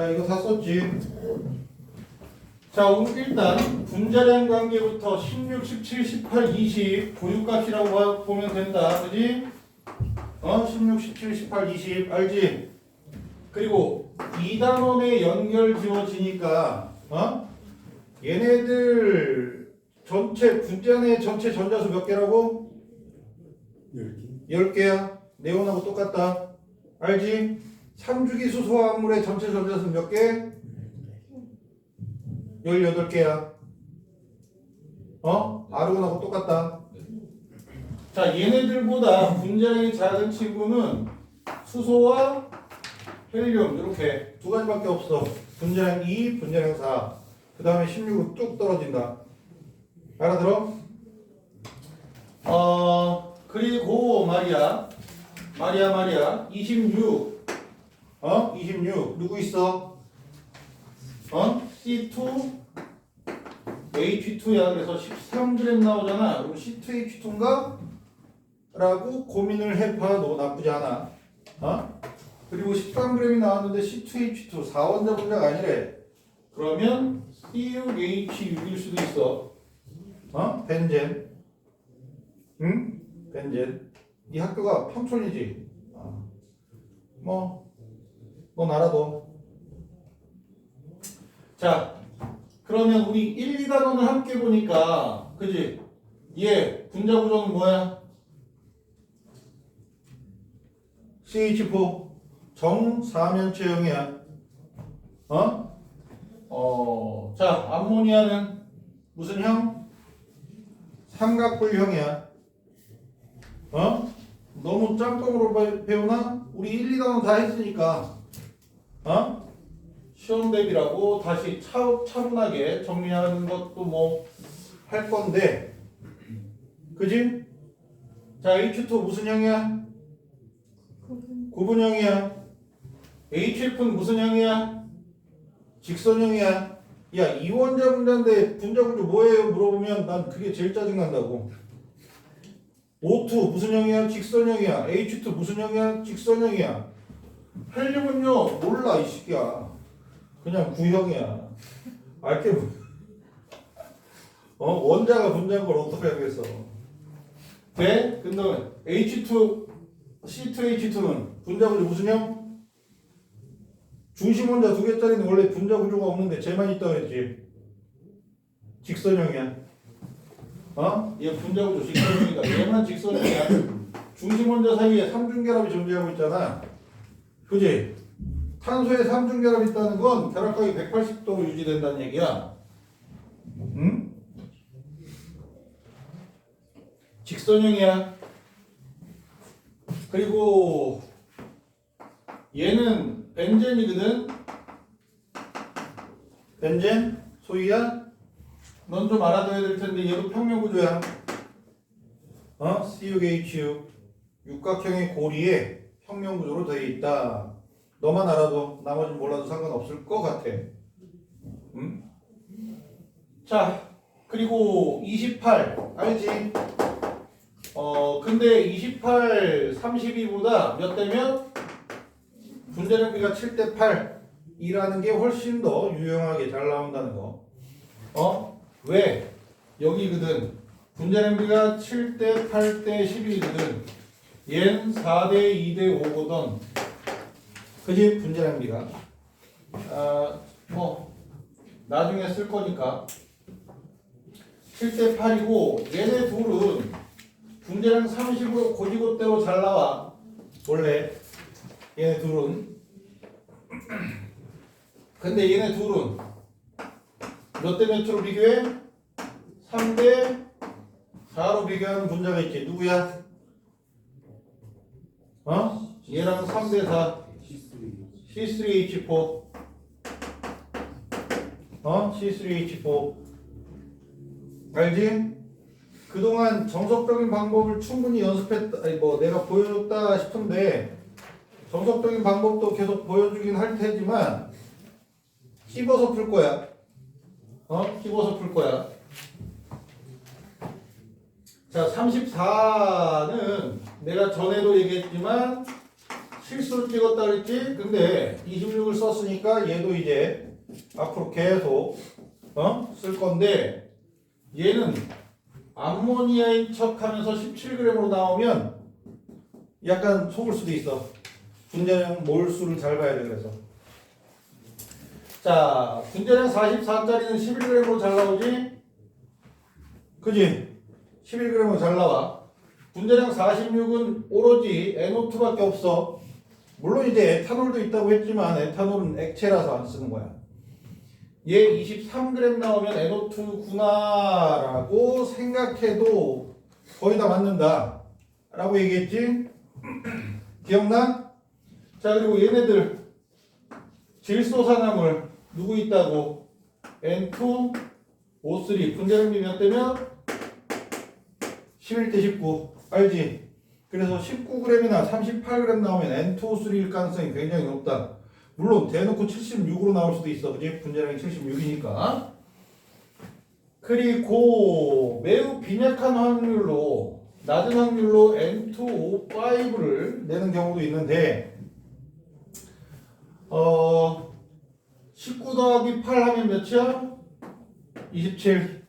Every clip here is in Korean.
자, 이거 다 썼지. 자, 오늘 일단 분자량 관계부터 16, 17, 18, 20 고유값이라고 보면 된다. 그지? 16, 17, 18, 20 알지? 그리고 2단원에 연결 지워지니까 얘네들 전체 분자의 전체 전자수 몇 개라고? 10개야. 네온하고 똑같다. 알지? 3주기수 소화합물의 전체 전자수 몇 개? 18개야. 아르곤하고 똑같다. 자, 얘네들보다 분자량이 작은 친구는 수소와 헬륨 이렇게 두 가지밖에 없어. 분자량 2, 분자량 4. 그 다음에 16은 뚝 떨어진다. 알아들어? 그리고 말이야 26 26 누구 있어? C2 H2야. 그래서 13g 나오잖아. 그럼 C2H2인가? 라고 고민을 해봐도 나쁘지 않아. 그리고 13g이 나왔는데 C2H2 4원자 분자가 아니래. 그러면 C6H6일 수도 있어. 벤젠. 응? 벤젠. 이 학교가 평촌이지. 너 알아도. 자, 그러면 우리 1, 2단원을 함께 보니까, 그지? 얘 분자 구조는 뭐야? CH4 정사면체형이야. 자, 암모니아는 무슨 형? 삼각불형이야. 너무 짬뽕으로 배우나? 우리 1, 2단원 다 했으니까. 시험 대비라고 다시 차분하게 정리하는 것도 뭐 할 건데, 그지? 자, H2 무슨 형이야? 구분형이야. HF는 무슨 형이야? 직선형이야. 야, 이원자 분자인데 분자 구조 뭐예요? 물어보면 난 그게 제일 짜증난다고. O2 무슨 형이야? 직선형이야. H2 무슨 형이야? 직선형이야. 헬륨은요 몰라 이 새끼야. 그냥 구형이야. 알게 원자가 분자인 걸 어떻게 알겠어? 돼? 근데 H2 C2H2는 분자 구조 무슨 형? 중심 원자 두 개짜리는 원래 분자 구조가 없는데 쟤만 있다고 했지. 직선형이야. 얘 분자 구조 직선형이다. 얘만 직선형이야. 중심 원자 사이에 삼중결합이 존재하고 있잖아. 그지? 탄소에 삼중결합이 있다는 건 결합각이 180도 유지된다는 얘기야. 응? 직선형이야. 그리고 얘는 벤젠이거든. 벤젠 소희야. 넌 좀 알아둬야 될 텐데 얘도 평면구조야. C6H6 육각형의 고리에 평면구조로 되어 있다. 너만 알아도 나머지는 몰라도 상관없을 것 같아. 응? 자, 그리고 28 알지? 근데 28, 32보다 몇 대면? 분자량비가 7대 8이라는 게 훨씬 더 유용하게 잘 나온다는 거. 왜? 여기거든. 분자량비가 7대 8대 12거든. 얘는 4대 2대 5거든. 그지? 분자량비가. 나중에 쓸 거니까. 7대 8이고, 얘네 둘은 분자량 30으로 고지고대로 잘 나와. 원래. 얘네 둘은. 근데 얘네 둘은 몇 대 몇으로 비교해? 3대 4로 비교하는 분자가 있지. 누구야? 얘랑 3대 4. C3H4. C3H4. 알지? 그동안 정석적인 방법을 충분히 연습했다. 내가 보여줬다 싶은데 정석적인 방법도 계속 보여주긴 할 테지만 씹어서 풀 거야. 씹어서 풀 거야. 자, 34는 내가 전에도 얘기했지만 실수를 찍었다 그랬지? 근데 26을 썼으니까 얘도 이제 앞으로 계속 쓸 건데 얘는 암모니아인 척 하면서 17g으로 나오면 약간 속을 수도 있어. 분자량 몰수를 잘 봐야 돼. 그래서 자, 분자량 44짜리는 11g으로 잘 나오지? 그지? 11g으로 잘 나와. 분자량 46은 오로지 NO2밖에 없어. 물론 이제 에탄올도 있다고 했지만 에탄올은 액체라서 안 쓰는 거야. 얘 23g 나오면 NO2구나 라고 생각해도 거의 다 맞는다 라고 얘기했지? 기억나? 자, 그리고 얘네들 질소산화물 누구 있다고? N2, O3 분자량비 몇 대면? 11대 19 알지? 그래서 19g이나 38g 나오면 N2O3일 가능성이 굉장히 높다. 물론 대놓고 76으로 나올 수도 있어. 그지? 분자량이 76이니까. 그리고 매우 빈약한 확률로 낮은 확률로 N2O5를 내는 경우도 있는데 19 더하기 8 하면 몇이야? 27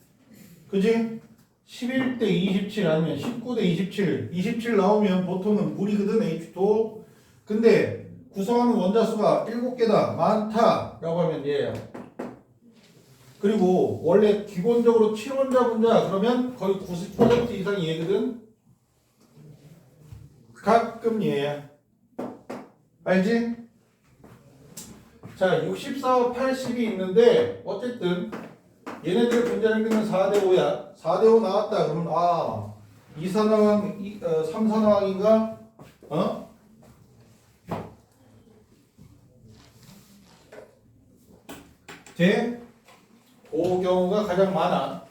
그지? 11대 27 아니면 19대 27 나오면 보통은 물이거든 H2O. 근데 구성하는 원자수가 7개다 많다 라고 하면 얘야. 그리고 원래 기본적으로 친원자 분자 그러면 거의 90% 이상이 얘거든. 가끔 얘야. 알지? 자, 64와 80이 있는데 어쨌든 얘네들의 분자량비는 4대 5야. 4대 5 나왔다. 그러면 2산화황, 3산화황인가? 그 경우가 가장 많아.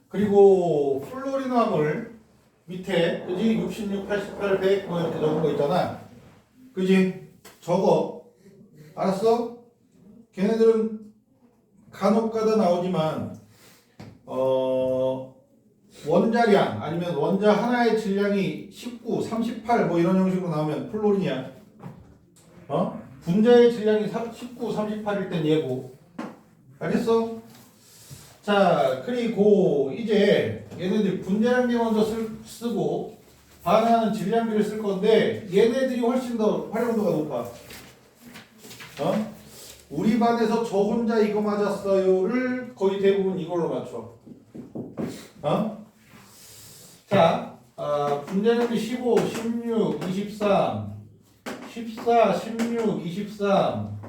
그리고 플로리노함을 밑에 그지? 66, 88, 100 뭐 이렇게 적은 거 있잖아. 그지? 적어. 알았어? 걔네들은 간혹가다 나오지만 원자량 아니면 원자 하나의 질량이 19, 38 뭐 이런 형식으로 나오면 플로린이야. 분자의 질량이 19, 38일 땐 얘고. 알겠어? 자, 그리고 이제 얘네들 분자량비 먼저 쓰고 반응하는 질량비를 쓸 건데 얘네들이 훨씬 더 활용도가 높아. 우리 반에서 저 혼자 이거 맞았어요를 거의 대부분 이걸로 맞춰. 자, 분자량비 15, 16, 23, 14, 16, 23,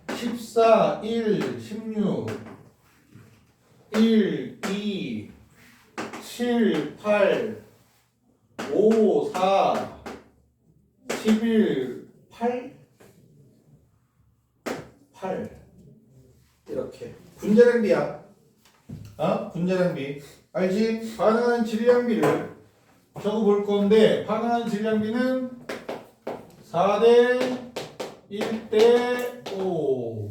14, 1, 16, 1, 2, 7, 8, 5, 4, 11, 8, 8 이렇게 분자량비야. 분자량비 알지? 반응하는 질량비를 적어볼 건데 반응하는 질량비는 4대 1대 5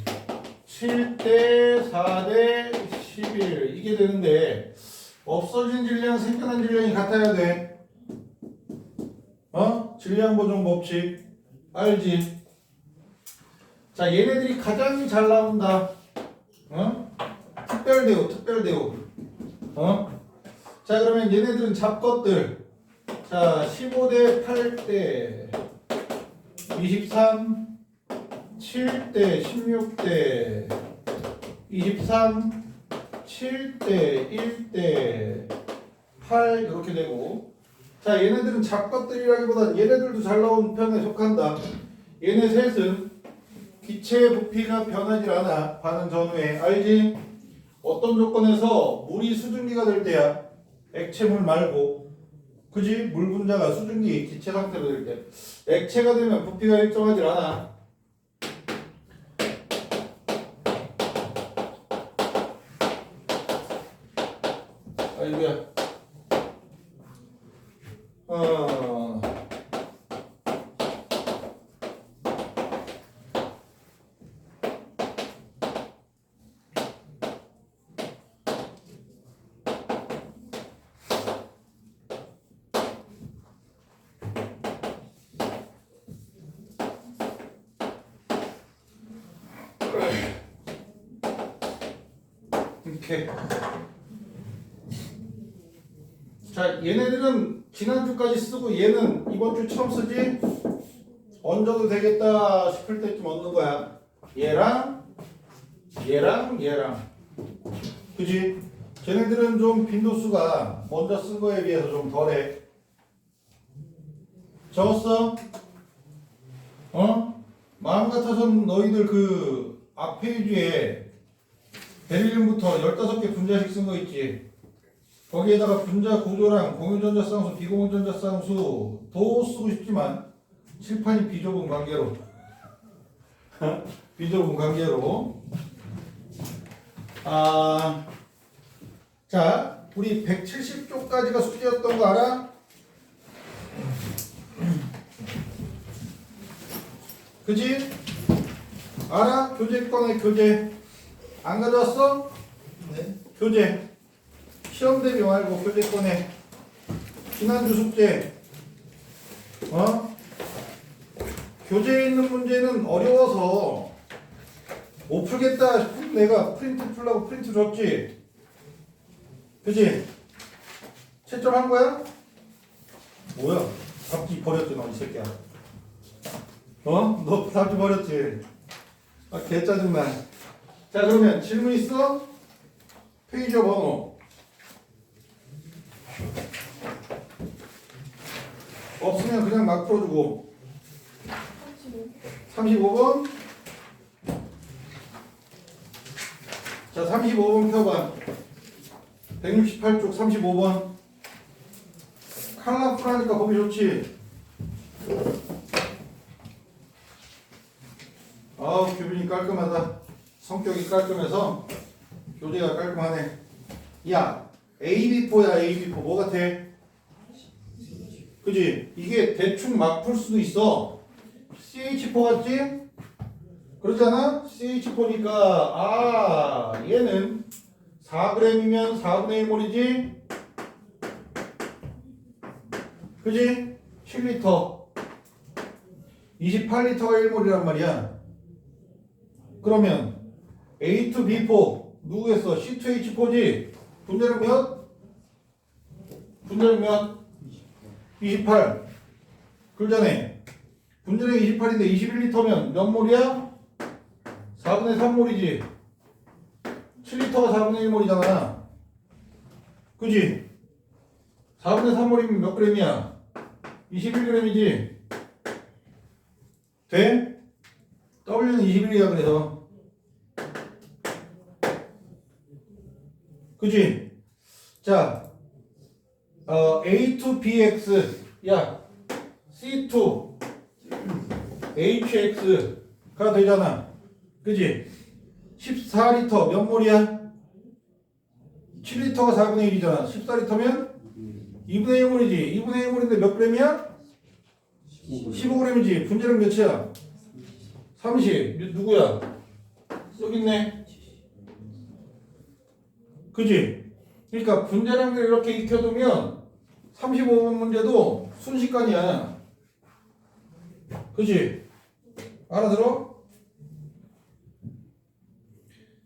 7대 4대 11 이게 되는데 없어진 질량 생겨난 질량이 같아야 돼. 질량 보존 법칙 알지? 자, 얘네들이 가장 잘 나온다. 특별대우. 자, 그러면 얘네들은 잡것들. 자, 15대 8대 23, 7대 16대 23, 7대 1대 8 이렇게 되고. 자, 얘네들은 잡것들이라기보단 얘네들도 잘 나온 편에 속한다. 얘네 셋은 기체의 부피가 변하지 않아. 반응 전후에. 알지? 어떤 조건에서 물이 수증기가 될 때야. 액체물 말고. 그지? 물 분자가 수증기 기체 상태로 될 때. 액체가 되면 부피가 일정하지 않아. 아이고야. 이렇게. 자, 얘네들은 지난주까지 쓰고 얘는 이번 주 처음 쓰지? 얹어도 되겠다 싶을 때쯤 얹는 거야. 얘랑 얘랑. 그지? 쟤네들은 좀 빈도수가 먼저 쓴 거에 비해서 좀 덜해. 적었어? 마음 같아서는 너희들 그 앞 페이지에 베릴륨부터 15개 분자식 쓴 거 있지? 거기에다가 분자 구조랑 공유전자쌍수, 비공유전자쌍수 도 쓰고 싶지만 칠판이 비좁은 관계로 비좁은 관계로 자, 우리 170쪽까지가 숙제였던 거 알아? 그지? 알아? 교재 꺼내, 교재. 안 가져왔어? 네. 교재. 시험 대비 말고 교재 꺼내. 지난주 숙제. 교재에 있는 문제는 어려워서 못 풀겠다 싶으면 내가 프린트 풀라고 프린트 줬지? 그지? 채점한 거야? 뭐야? 답지 버렸지 너 이 새끼야. 너 답지 버렸지? 개 짜증나. 자, 그러면 질문 있어? 페이지 번호 없으면 그냥 막 풀어주고. 35번. 자, 35번 펴봐. 168쪽 35번. 컬러풀하니까 보기 좋지? 교빈이 깔끔하다. 성격이 깔끔해서 교재가 깔끔하네. 야, AB포야, AB포. 뭐 같아? 그지? 이게 대충 막 풀 수도 있어. CH4 같지? 그렇잖아? CH4니까 얘는 4g이면 4분의 1몰이지? 그지? 7리터 28리터가 1몰이란 말이야. 그러면 A2B4 누구겠어? C2H4지? 분자량 몇? 분자량 몇? 28. 그러자네. 분자량이 28인데 21리터면 몇 몰이야? 4분의 3몰이지. 7리터가 4분의 1몰이잖아. 그지? 4분의 3몰이면 몇 g이야? 21g이지. 돼? W는 21이야 그래서. 그지? 자, A2BX 야 C2HX가 되잖아. 그지? 14리터 몇 몰이야? 7리터가 4분의 1이잖아. 14리터면 2분의 1몰이지. 2분의 1몰인데 몇 g이야? 15g이지. 분자량 몇이야? 30. 누구야? 여기 있네. 그지? 그러니까 분자량을 이렇게 익혀두면 35번 문제도 순식간이야. 그지? 알아들어?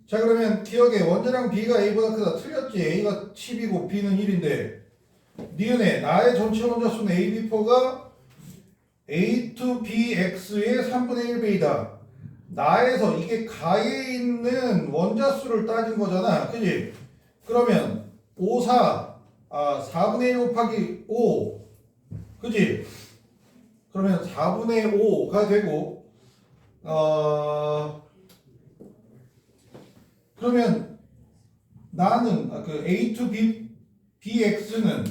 자, 그러면 기억에 원자량 B가 A보다 크다. 틀렸지? A가 10이고 B는 1인데 니은에 나의 전체 원자수는 AB4가 A2BX의 3분의 1배이다. 나에서 이게 가에 있는 원자수를 따진 거잖아. 그지? 그러면 4분의 1 곱하기 5. 그지? 그러면 4분의 5가 되고, 그러면 나는, 그 A2BX는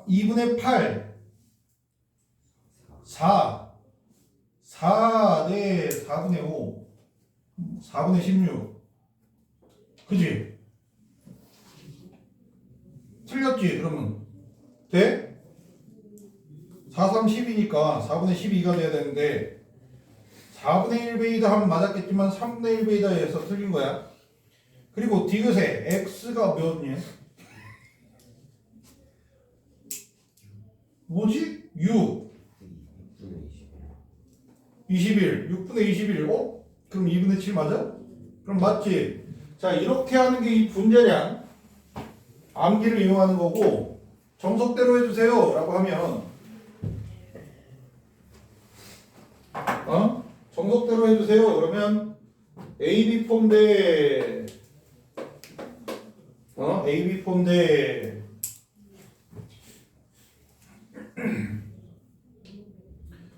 2분의 8, 4 대 4분의 5, 4분의 16. 그지? 틀렸지? 그러면 돼? 4, 3, 10이니까 4분의 12가 돼야 되는데 4분의 1베이다 하면 맞았겠지만 3분의 1베이다 해서 틀린 거야. 그리고 디귿에 x가 몇이냐? 뭐지? 6 21 6분의 21. 그럼 2분의 7 맞아? 그럼 맞지? 자, 이렇게 하는 게 이 분자량 암기를 이용하는 거고, 정석대로 해주세요 라고 하면 정석대로 해주세요 그러면 AB 폼 대 AB 폼 대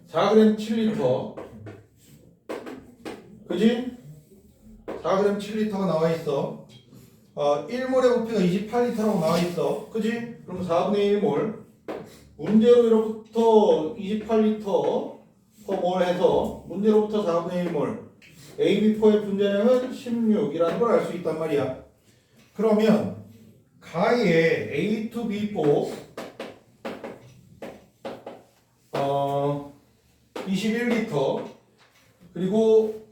4g 7리터 그지? 4g 7리터가 나와 있어. 1몰의 부피가 28리터라고 나와 있어. 그지? 그럼 4분의 1몰. 문제로부터 28리터 퍼몰 해서 문제로부터 4분의 1몰. AB4의 분자량은 16이라는 걸 알 수 있단 말이야. 그러면 가의 A2B4 21리터 그리고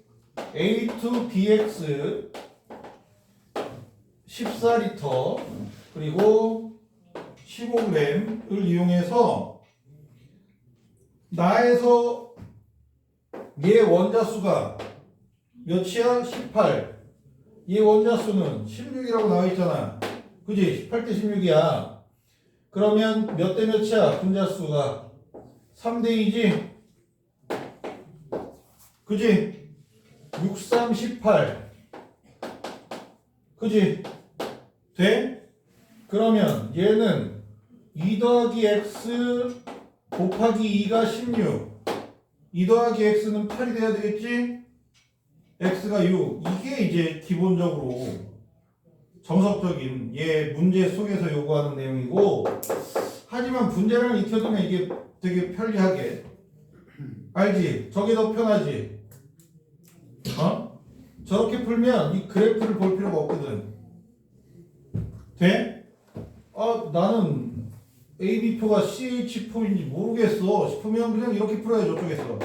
A2BX 14리터 그리고 15g을 이용해서 나에서 얘 원자수가 몇이야? 18. 얘 원자수는 16이라고 나와 있잖아. 그지? 18대 16이야. 그러면 몇 대 몇이야? 분자수가 3대 2지? 그지? 6, 3, 18. 그지? 돼? 그러면 얘는 2 더하기 x 곱하기 2가 16. 2 더하기 x는 8이 돼야 되겠지? x가 6. 이게 이제 기본적으로 정석적인 얘 문제 속에서 요구하는 내용이고, 하지만 분자량을 익혀두면 이게 되게 편리하게 알지? 저게 더 편하지? 저렇게 풀면 이 그래프를 볼 필요가 없거든. 돼? 나는 AB표가 CH4인지 모르겠어 싶으면 그냥 이렇게 풀어야 저쪽에서.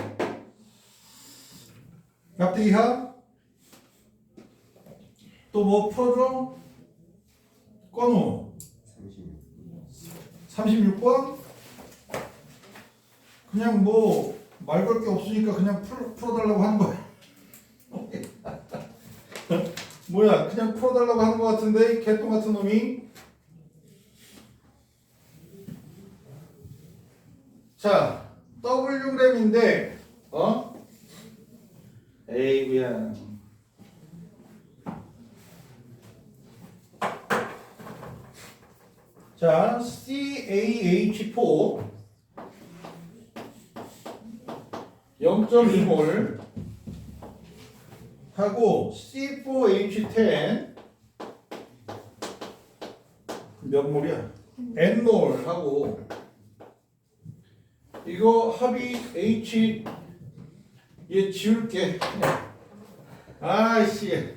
납득이야? 또 뭐 풀어줘? 건우 36번? 그냥 뭐 말 걸 게 없으니까 그냥 풀어달라고 하는 거야. 뭐야, 그냥 풀어달라고 하는 거 같은데 이 개똥 같은 놈이. 자, Wg인데 에이구야. 자, CaH4 0.2몰 하고 C4H10 몇 몰이야? N몰 하고, 이거 합이 H 얘 지울게. 아이씨.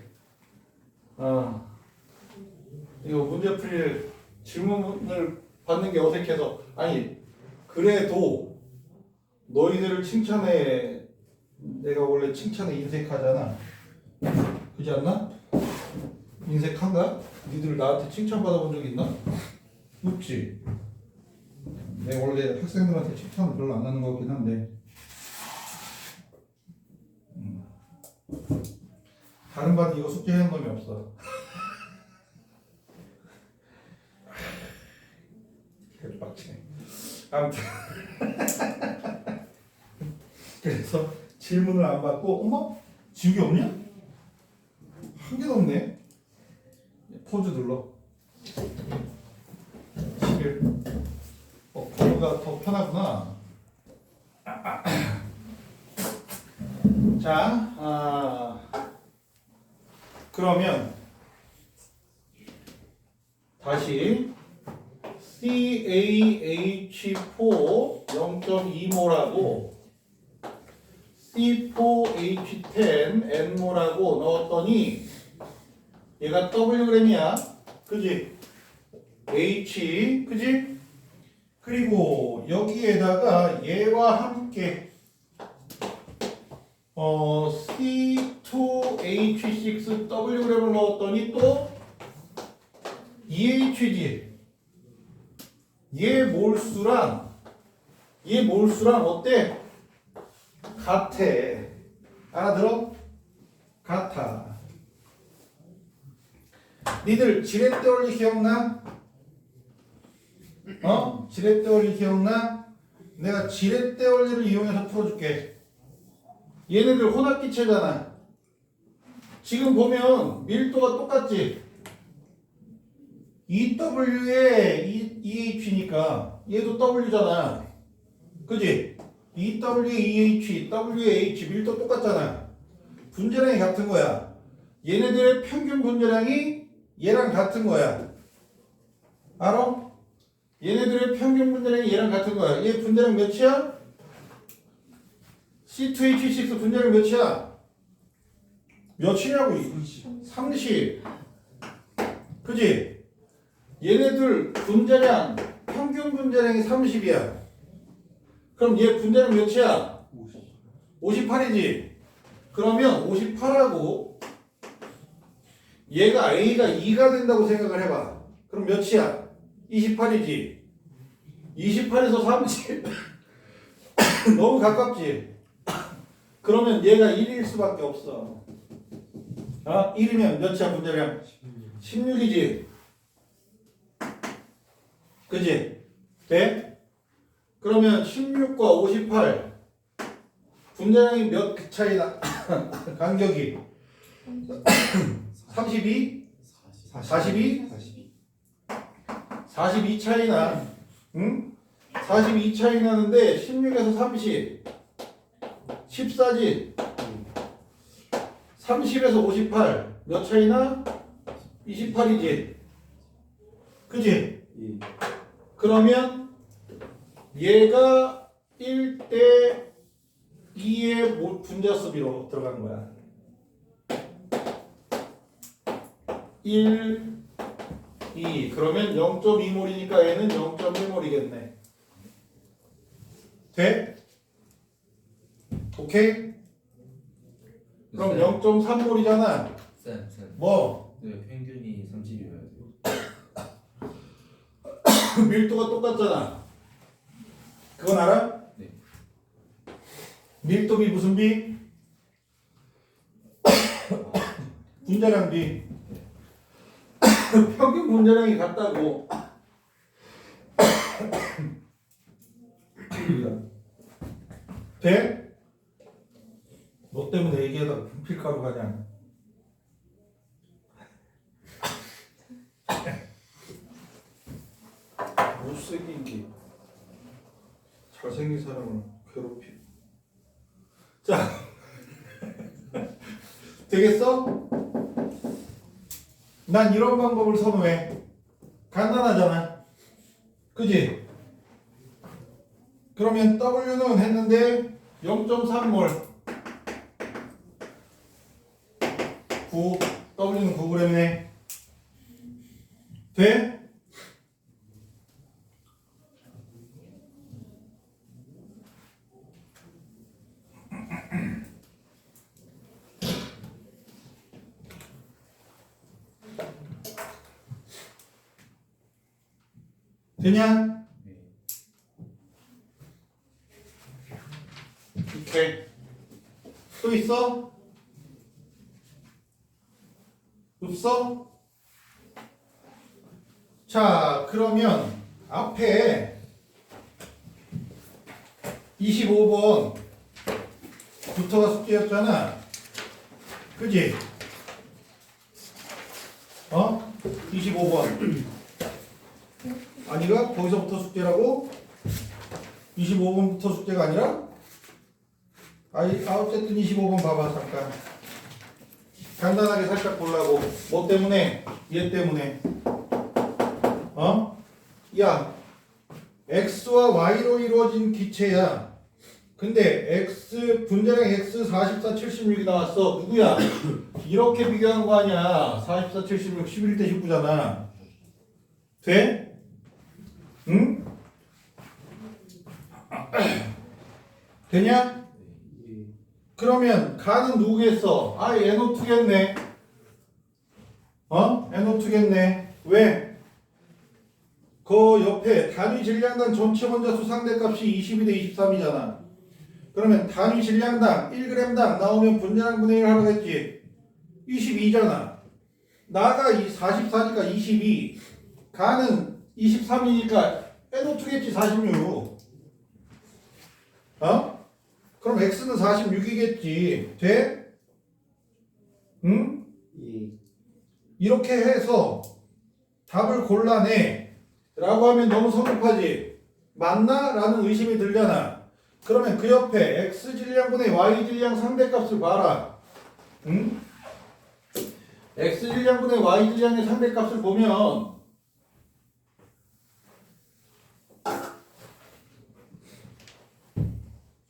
이거 문제 풀이를 질문을 받는 게 어색해서. 아니, 그래도 너희들을 칭찬해. 내가 원래 칭찬에 인색하잖아. 그렇지 않나? 인색한가? 니들 나한테 칭찬받아본 적 있나? 없지. 내가 원래 학생들한테 칭찬을 별로 안 하는 것 같긴 한데, 다른 반은 이거 숙제하는 놈이 없어. 개빡치네. 아무튼 그래서 질문을 안 받고, 어머? 지우개 없냐? 한 개도 없네. 포즈 눌러. 11. 번호가 더 편하구나. 자, 그러면 다시 CaH4 0.2몰하고 C4H10 N몰하고 넣었더니 얘가 Wg이야. 그지? H, 그지? 그리고 여기에다가 얘와 함께 C2H6Wg을 넣었더니 또 EH지. 얘 몰수랑 어때? 같아. 알아들어? 같아. 니들 지렛대 원리 기억나? 지렛대 원리 기억나? 내가 지렛대 원리를 이용해서 풀어줄게. 얘네들 혼합기체잖아. 지금 보면 밀도가 똑같지? EW에 EH니까 얘도 W잖아. 그지? EW에 EH, W에 H 밀도 똑같잖아. 분자량이 같은 거야. 얘네들의 평균 분자량이 얘랑 같은 거야. 알아? 얘네들의 평균 분자량이 얘랑 같은 거야. 얘 분자량 몇이야? C2H6 분자량 몇이야? 몇이냐고? 30. 그지? 얘네들 분자량, 평균 분자량이 30이야. 그럼 얘 분자량 몇이야? 58이지? 그러면 58하고 얘가 A가 2가 된다고 생각을 해봐. 그럼 몇이야? 28이지? 28에서 30 너무 가깝지? 그러면 얘가 1일 수밖에 없어. 1이면 몇이야 분자량? 16이지? 그지? 돼? 그러면 16과 58 분자량이 몇 차이나? 간격이 32? 42? 42 차이나. 응? 42 차이 나는데 16에서 30 14지? 30에서 58 몇 차이나? 28이지? 그지? 그러면 얘가 1대 2의 분자 수비로 들어간 거야. 1, 2. 그러면 0.2몰이니까 얘는 0.1몰이겠네. 돼? 오케이? 그럼 0.3몰이잖아. 쌤. 뭐? 네, 평균이 30이어야 돼요. 밀도가 똑같잖아. 그건 알아? 네. 밀도비 무슨 비? 분자량 비. 평균 분자량이 같다고. 돼? 너 때문에 얘기하다가 분필가루 가냐? 못생긴 게 잘생긴 사람을 괴롭히고. 자, 되겠어? 난 이런 방법을 선호해. 간단하잖아. 그지? 그러면 W는 했는데 0.3몰 9, W는 9g이네. 돼? 되냐? 오케이. 또 있어? 없어? 자, 그러면 앞에 25번 부터가 숙제였잖아. 그지? 25번. 아니가? 거기서부터 숙제라고? 25번부터 숙제가 아니라? 어쨌든 25번 봐봐, 잠깐. 간단하게 살짝 보려고. 뭐 때문에? 얘 때문에. 야, X와 Y로 이루어진 기체야. 근데 X, 분자량 X 44, 76이 나왔어. 누구야? 이렇게 비교한 거 아니야. 44, 76, 11대 19잖아. 돼? 응? 되냐? 그러면 가는 누구겠어? NO2겠네. NO2겠네. 왜? 그 옆에 단위 질량당 전체 원자수 상대값이 22대 23이잖아. 그러면 단위 질량당 1g당 나오면 분자량 분의 1 하라고 했지. 22잖아. 나가 44니까 22. 가는 23이니까 N5겠지 46. 어? 그럼 X는 46이겠지. 돼? 응? 예. 이렇게 해서 답을 골라내 라고 하면 너무 성급하지. 맞나? 라는 의심이 들잖아. 그러면 그 옆에 X질량분의 Y질량 상대값을 봐라. 응? X질량분의 Y질량의 상대값을 보면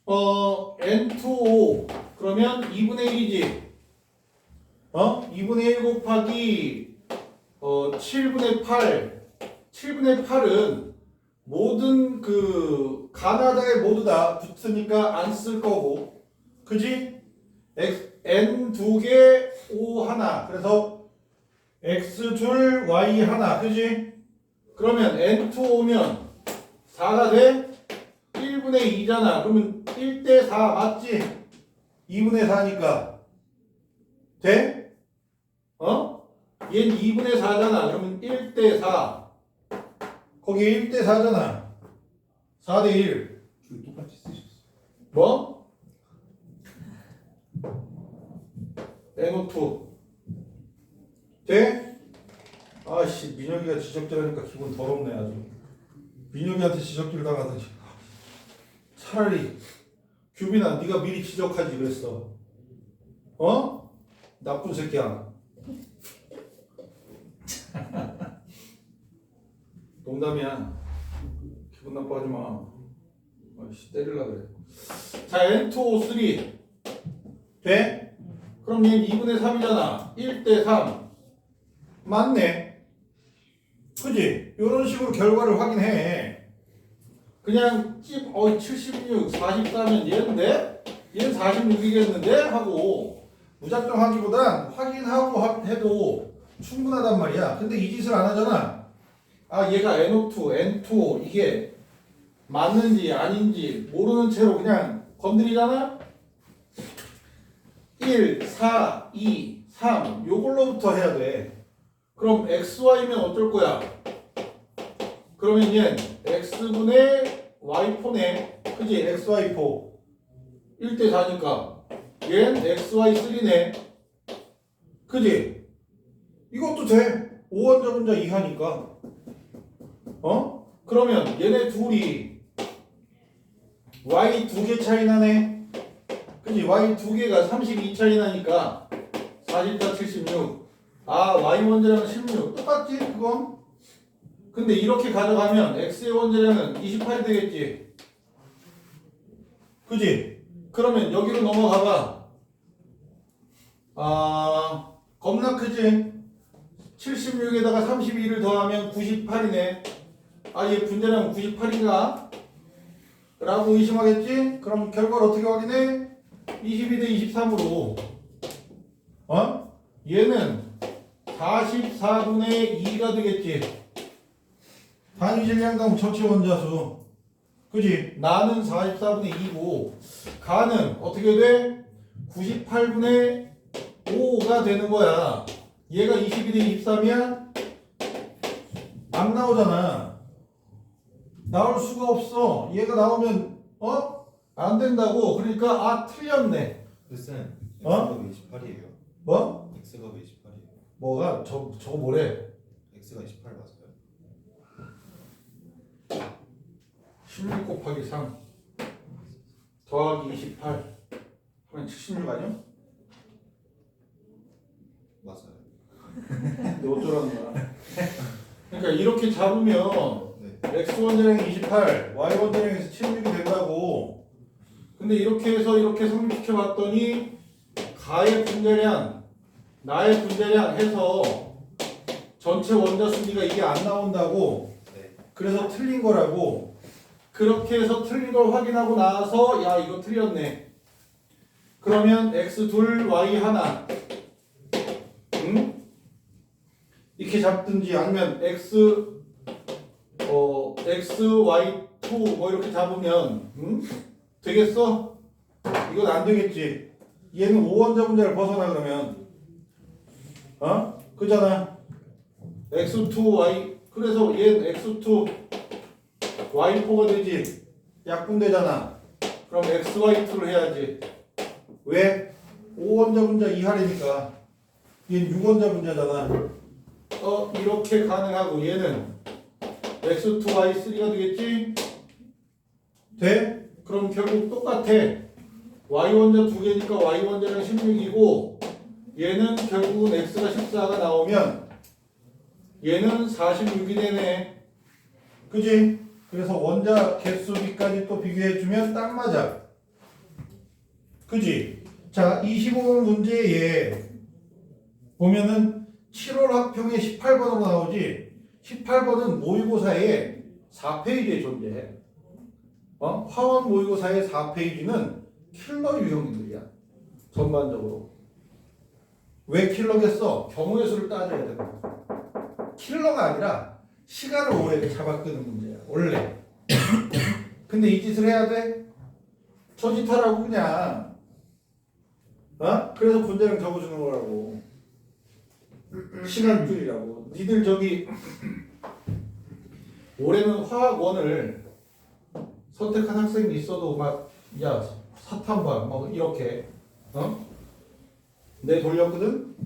N2O 그러면 2분의 1이지. 2분의 1 곱하기 7분의 8. 7분의 8은 모든 그 가나다에 모두 다 붙으니까 안 쓸 거고. 그지? N 2개 O 하나. 그래서 X 둘 Y 하나. 그지? 그러면 N2 오면 4가 돼? 1분의 2잖아. 그러면 1대 4 맞지? 2분의 4니까. 돼? 얘는 2분의 4잖아. 그러면 1대 4. 거기 1대 4잖아. 4대 1. 줄 똑같이 쓰셨어. 뭐? NO2. 돼? 아씨, 민혁이가 지적질하니까 기분 더럽네 아주. 민혁이한테 지적질 당하더니. 차라리 규빈아 네가 미리 지적하지 그랬어. 나쁜 새끼야. 농담이야. 기분 나빠하지 마. 아이씨 때릴라 그래. 자 N2O3 돼? 그럼 얘는 2분의 3이잖아. 1대 3 맞네. 그지? 이런 식으로 결과를 확인해. 그냥 76, 44면 얘인데? 얘는 46이겠는데? 하고 무작정 하기보단 확인하고 해도 충분하단 말이야. 근데 이 짓을 안 하잖아. 아 얘가 NO2, N2 이게 맞는지 아닌지 모르는 채로 그냥 건드리잖아. 1, 4, 2, 3 요걸로부터 해야 돼. 그럼 XY면 어쩔 거야? 그러면 얘는 X분의 Y4네. 그지? XY4 1대 4니까 얘는 XY3네. 그지? 이것도 돼. 5원자분자 이하니까. 그러면 얘네 둘이 Y 2개 차이 나네. 그지? Y 2개가 32 차이 나니까 44, 76. 아, Y 원자량은 16. 똑같지? 그건? 근데 이렇게 가져가면 X의 원자량은 28이 되겠지? 그지? 그러면 여기로 넘어가봐. 겁나 크지? 76에다가 32를 더하면 98이네. 아, 얘 분자량 98인가? 라고 의심하겠지? 그럼 결과를 어떻게 확인해? 22대 23으로. 얘는 44분의 2가 되겠지? 단위 질량당 전체 원자수. 그지? 나는 44분의 2고, 가는 어떻게 돼? 98분의 5가 되는 거야. 얘가 22대 23이야? 안 나오잖아. 나올 수가 없어. 얘가 나오면 안 된다고. 그러니까 틀렸네. 글쎄. 어? X가 왜 28이에요? 뭐? X가 왜 28이에요? 뭐가? 저거 뭐래? X가 28 맞아요? 16 곱하기 3 더하기 28 하면 76 아니야? 맞아요. 근데 어쩌라는 거야? 그러니까 이렇게 잡으면 네. X 원자량이 28, Y 원자량에서 76이 된다고. 근데 이렇게 해서 이렇게 성립시켜 봤더니 가의 분자량, 나의 분자량 해서 전체 원자 순위가 이게 안 나온다고. 네. 그래서 틀린 거라고. 그렇게 해서 틀린 걸 확인하고 나서 야 이거 틀렸네. 그러면 X 둘 Y 하나. 응? 이렇게 잡든지 아니면 X Y2 뭐 이렇게 잡으면 되겠어? 이건 안 되겠지. 얘는 5원자 분자를 벗어나 그러면 그잖아. x2y 그래서 얘는 x2 y4가 되지. 약분되잖아. 그럼 xy2를 해야지. 왜? 5원자 분자 이하래니까. 얘는 6원자 분자잖아. 이렇게 가능하고 얘는 x2y3가 되겠지? 돼? 그럼 결국 똑같아. y원자 두 개니까 y원자랑 16이고 얘는 결국은 x가 14가 나오면 얘는 46이 되네. 그지? 그래서 원자 개수 비까지 또 비교해주면 딱 맞아. 그지? 자, 25번 문제에 보면은 7월 학평에 18번으로 나오지. 18번은 모의고사에 4페이지에 존재해. 화원 모의고사의 4페이지는 킬러 유형들이야. 전반적으로. 왜 킬러겠어? 경우의 수를 따져야 돼. 킬러가 아니라 시간을 오래 잡아끄는 문제야. 원래. 근데 이 짓을 해야 돼? 저 짓 하라고 그냥. 그래서 분자량 적어주는 거라고. 시간 줄이라고. 니들 저기 올해는 화학원을 선택한 학생이 있어도 막 야 사탐과 뭐 이렇게 내 돌렸거든.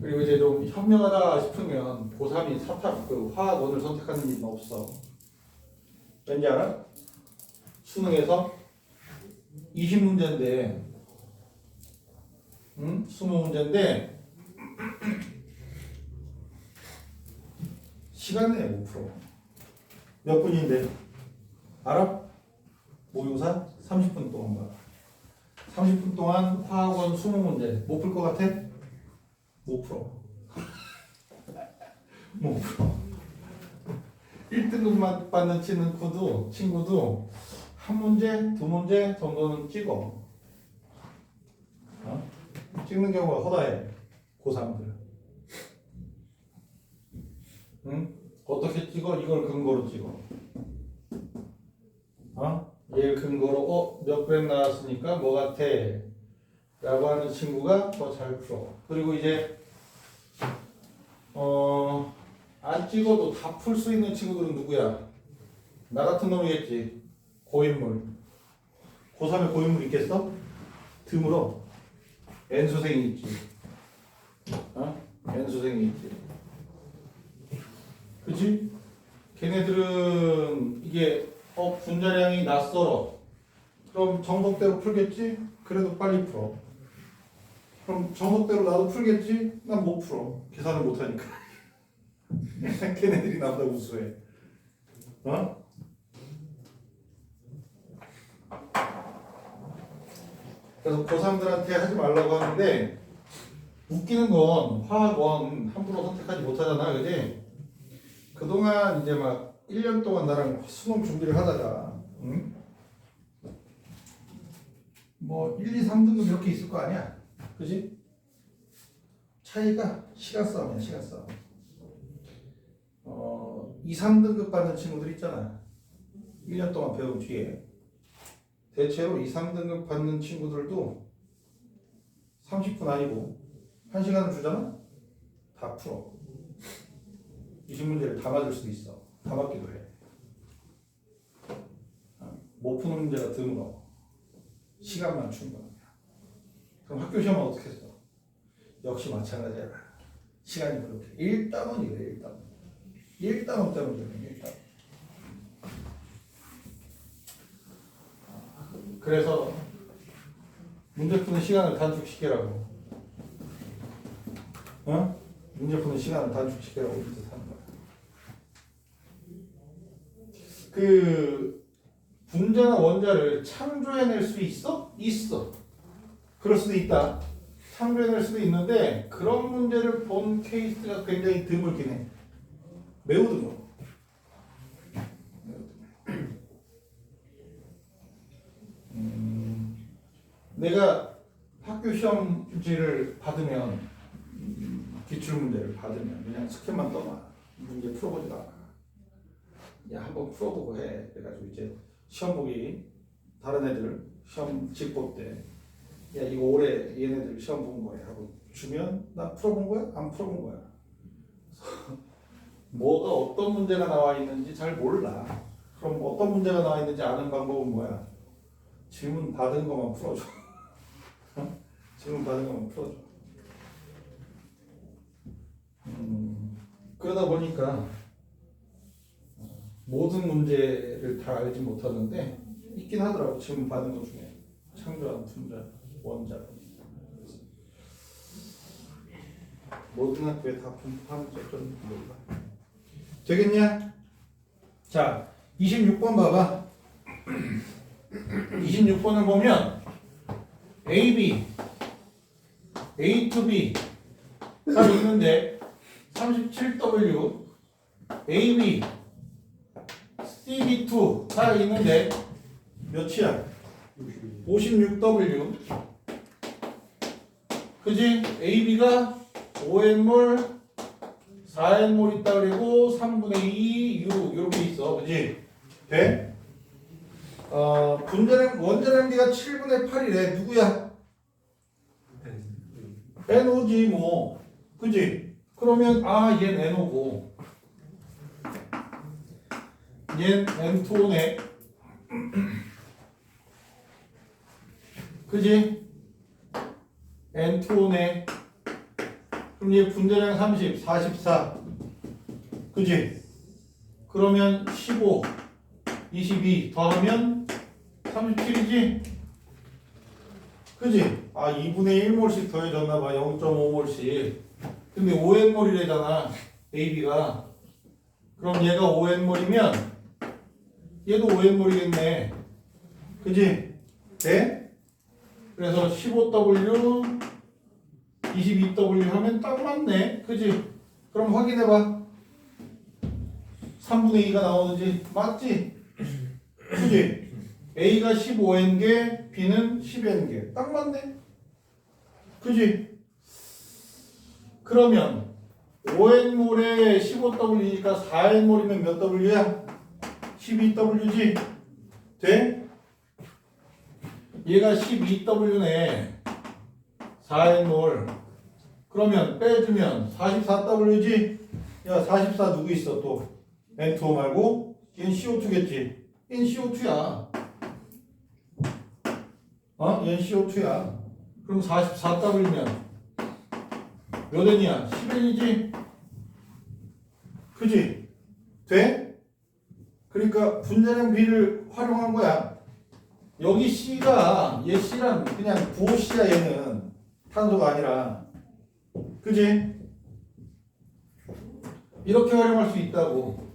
그리고 이제 좀 현명하다 싶으면 고3이 사탐 그 화학원을 선택하는 일은 없어. 왠지 알아? 수능에서 20문제인데 20문제인데 시간 내에 못 풀어. 몇 분인데 알아? 모의고사 30분 동안 봐. 30분 동안 화학원 20문제 못 풀 것 같아? 못 풀어. 못 풀어. 1등급만 받는 친구도 한 문제, 두 문제 정도는 찍어. 찍는 경우가 허다해. 고3들. 응? 어떻게 찍어? 이걸 근거로 찍어. 얘를 근거로 몇 그램 나왔으니까 뭐 같아? 라고 하는 친구가 더 잘 풀어. 그리고 이제 안 찍어도 다 풀 수 있는 친구들은 누구야? 나 같은 놈이겠지. 고인물. 고3에 고인물 있겠어? 드물어. N수생이 있지. N수생이 있지. 그치? 걔네들은 이게 분자량이 낯설어. 그럼 정석대로 풀겠지? 그래도 빨리 풀어. 그럼 정석대로 나도 풀겠지? 난 못 풀어. 계산을 못하니까. 걔네들이 나보다 우수해. 그래서 고3들한테 하지 말라고 하는데 웃기는 건 화학원 함부로 선택하지 못하잖아. 그지? 그동안 이제 막 1년 동안 나랑 수능 준비를 하다가 뭐 1, 2, 3등급 이렇게 있을 거 아니야. 그지? 차이가 시간 싸움이야. 시간 싸움. 2, 3등급 받는 친구들 있잖아. 1년 동안 배운 뒤에 대체로 2, 3등급 받는 친구들도 30분 아니고 1시간을 주잖아? 다 풀어. 20문제를 다 맞을 수도 있어. 다 맞기도 해. 못 푸는 문제가 드물어. 시간만 충분하면. 그럼 학교 시험은 어떻게 했어? 역시 마찬가지야. 시간이 그렇게. 1단원이 그래, 1단원. 1단원 때문에 그래, 1단원. 그래서 문제 푸는 시간을 단축시키라고. 문제 푸는 시간을 단축시키라고 이 뜻 하는 거야. 그 분자나 원자를 창조해낼 수 있어? 있어. 그럴 수도 있다. 창조해낼 수도 있는데 그런 문제를 본 케이스가 굉장히 드물긴 해. 매우 드물어. 내가 학교 시험지를 받으면 기출문제를 받으면 그냥 스캔만 떠나. 문제 풀어보지도 않아. 야, 한번 풀어보고 해. 그래가지고 이제 시험 보기 다른 애들 시험 직보 때 야 이거 올해 얘네들 시험 본 거야 하고 주면 나 풀어본 거야? 안 풀어본 거야. 뭐가 어떤 문제가 나와 있는지 잘 몰라. 그럼 어떤 문제가 나와 있는지 아는 방법은 뭐야? 질문 받은 것만 풀어줘. 질문 받은 것만 풀어줘. 그러다 보니까 모든 문제를 다 알지 못하는데 있긴 하더라고. 질문 받은 것 중에 창조한 분자, 원자. 모든 학교에 다 분포하는 좀 몰라. 되겠냐? 자, 26번 봐봐. 26번을 보면 A, B, A to B 가 있는데 37W, AB, CB2가 있는데 몇이야? 56W. 그지? AB가 5N몰, 4N몰 있다 그리고 3분의 2 U 이렇게 있어. 그지? 돼? 분자량, 원자량비가 7분의 8이래. 누구야? NO지 뭐. 그지? 그러면 얘는 NO고 얘는 N2O네. 그지? N2O네. 그럼 얘 분자량 30, 44. 그지? 그러면 15, 22 더하면 37이지? 그지? 2분의 1몰씩 더해졌나봐. 0.5몰씩. 근데 5N몰이래잖아. AB가. 그럼 얘가 5N몰이면 얘도 5N몰이겠네. 그지? 네? 그래서 15W, 22W 하면 딱 맞네. 그지? 그럼 확인해봐. 3분의 2가 나오는지 맞지? 그지? A가 15N개, B는 10N개. 딱 맞네. 그지? 그러면 5N몰에 15W니까 4N몰이면 몇 W야? 12W지? 돼? 얘가 12W네. 4N몰. 그러면 빼주면 44W지? 야, 44 누구 있어 또? N2O 말고? 얘는 CO2겠지? 얘는 CO2야. 얘는 CO2야. 그럼 44W면 몇 N이야? 10N이지? 그지? 돼? 그러니까 분자량 B를 활용한 거야. 여기 C가 얘 C란 그냥 부호 C야. 얘는 탄소가 아니라. 그지? 이렇게 활용할 수 있다고.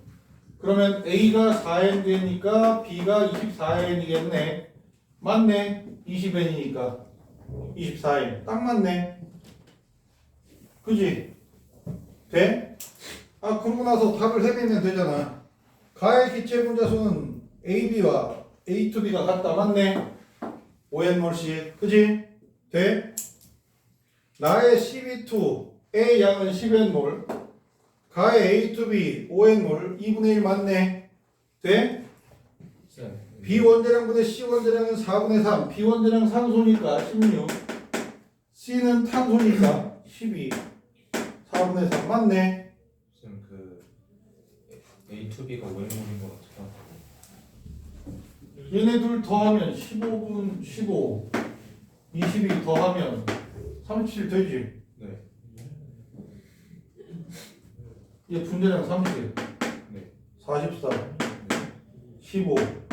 그러면 A가 4N되니까 B가 24N이겠네. 맞네. 20N이니까 24N. 딱 맞네. 그지? 돼? 그러고 나서 답을 해내면 되잖아. 가의 기체 분자수는 AB와 A to B가 같다. 맞네. 5N몰씩. 그지? 돼? 나의 CB2의 양은 10N몰. 가의 A to B 5N몰 2분의 1 맞네. 돼? B 원자량분의 C 원자량은 4분의 3. B 원자량 산소니까 16. C는 탄소니까 12. 4분의 3 맞네. 쌤, A to B가 5N몰인 것 같아요. 얘네 둘 더하면 15분 15 22 더하면 37 되지? 네. 얘 분자량 30 네. 44 네. 15 네.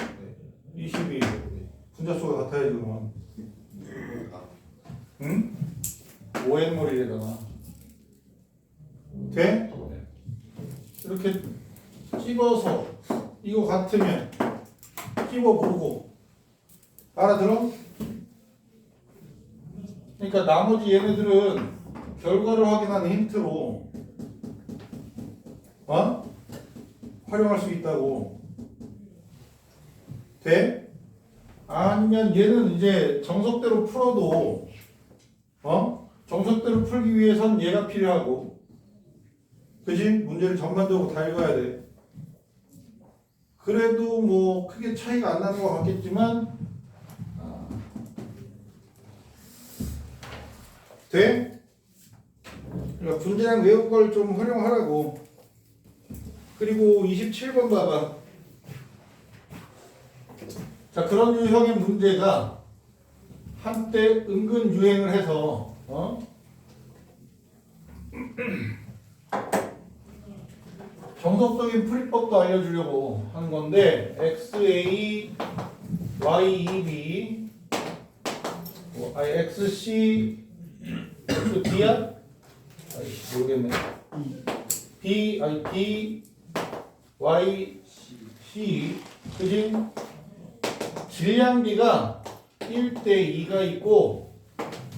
22 분자수가 같아야지 그러면. 응? 5N몰이래잖아. 돼? 네. 이렇게 찍어서 이거 같으면 찝어보고. 알아들어? 그러니까 나머지 얘네들은 결과를 확인하는 힌트로 활용할 수 있다고. 돼? 아니면 얘는 이제 정석대로 풀어도 정석대로 풀기 위해선 얘가 필요하고. 그지? 문제를 전반적으로 다 읽어야 돼. 그래도 뭐 크게 차이가 안 나는 것 같겠지만 돼? 그러니까 분자량 외운 걸 좀 활용하라고. 그리고 27번 봐봐. 자, 그런 유형의 문제가 한때 은근 유행을 해서 정석적인 풀이법도 알려주려고 하는 건데 XA, YEB, XC, B야? 모르겠네. B, Y, C, 그지? 질량비가 1대 2가 있고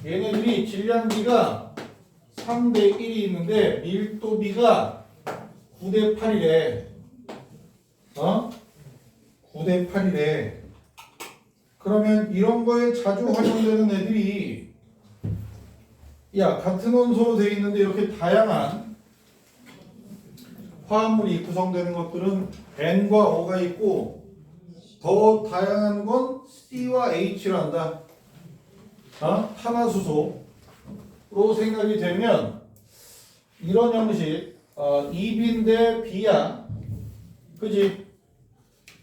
얘네들이 질량비가 3대 1이 있는데 밀도비가 9대 8이래. 9대 8이래. 그러면 이런 거에 자주 활용되는 애들이 야, 같은 원소로 되어 있는데 이렇게 다양한 화합물이 구성되는 것들은 N과 O가 있고 더 다양한 건 C와 H란다. 탄화수소로 생각이 되면 이런 형식 2B인데 B야. 그지?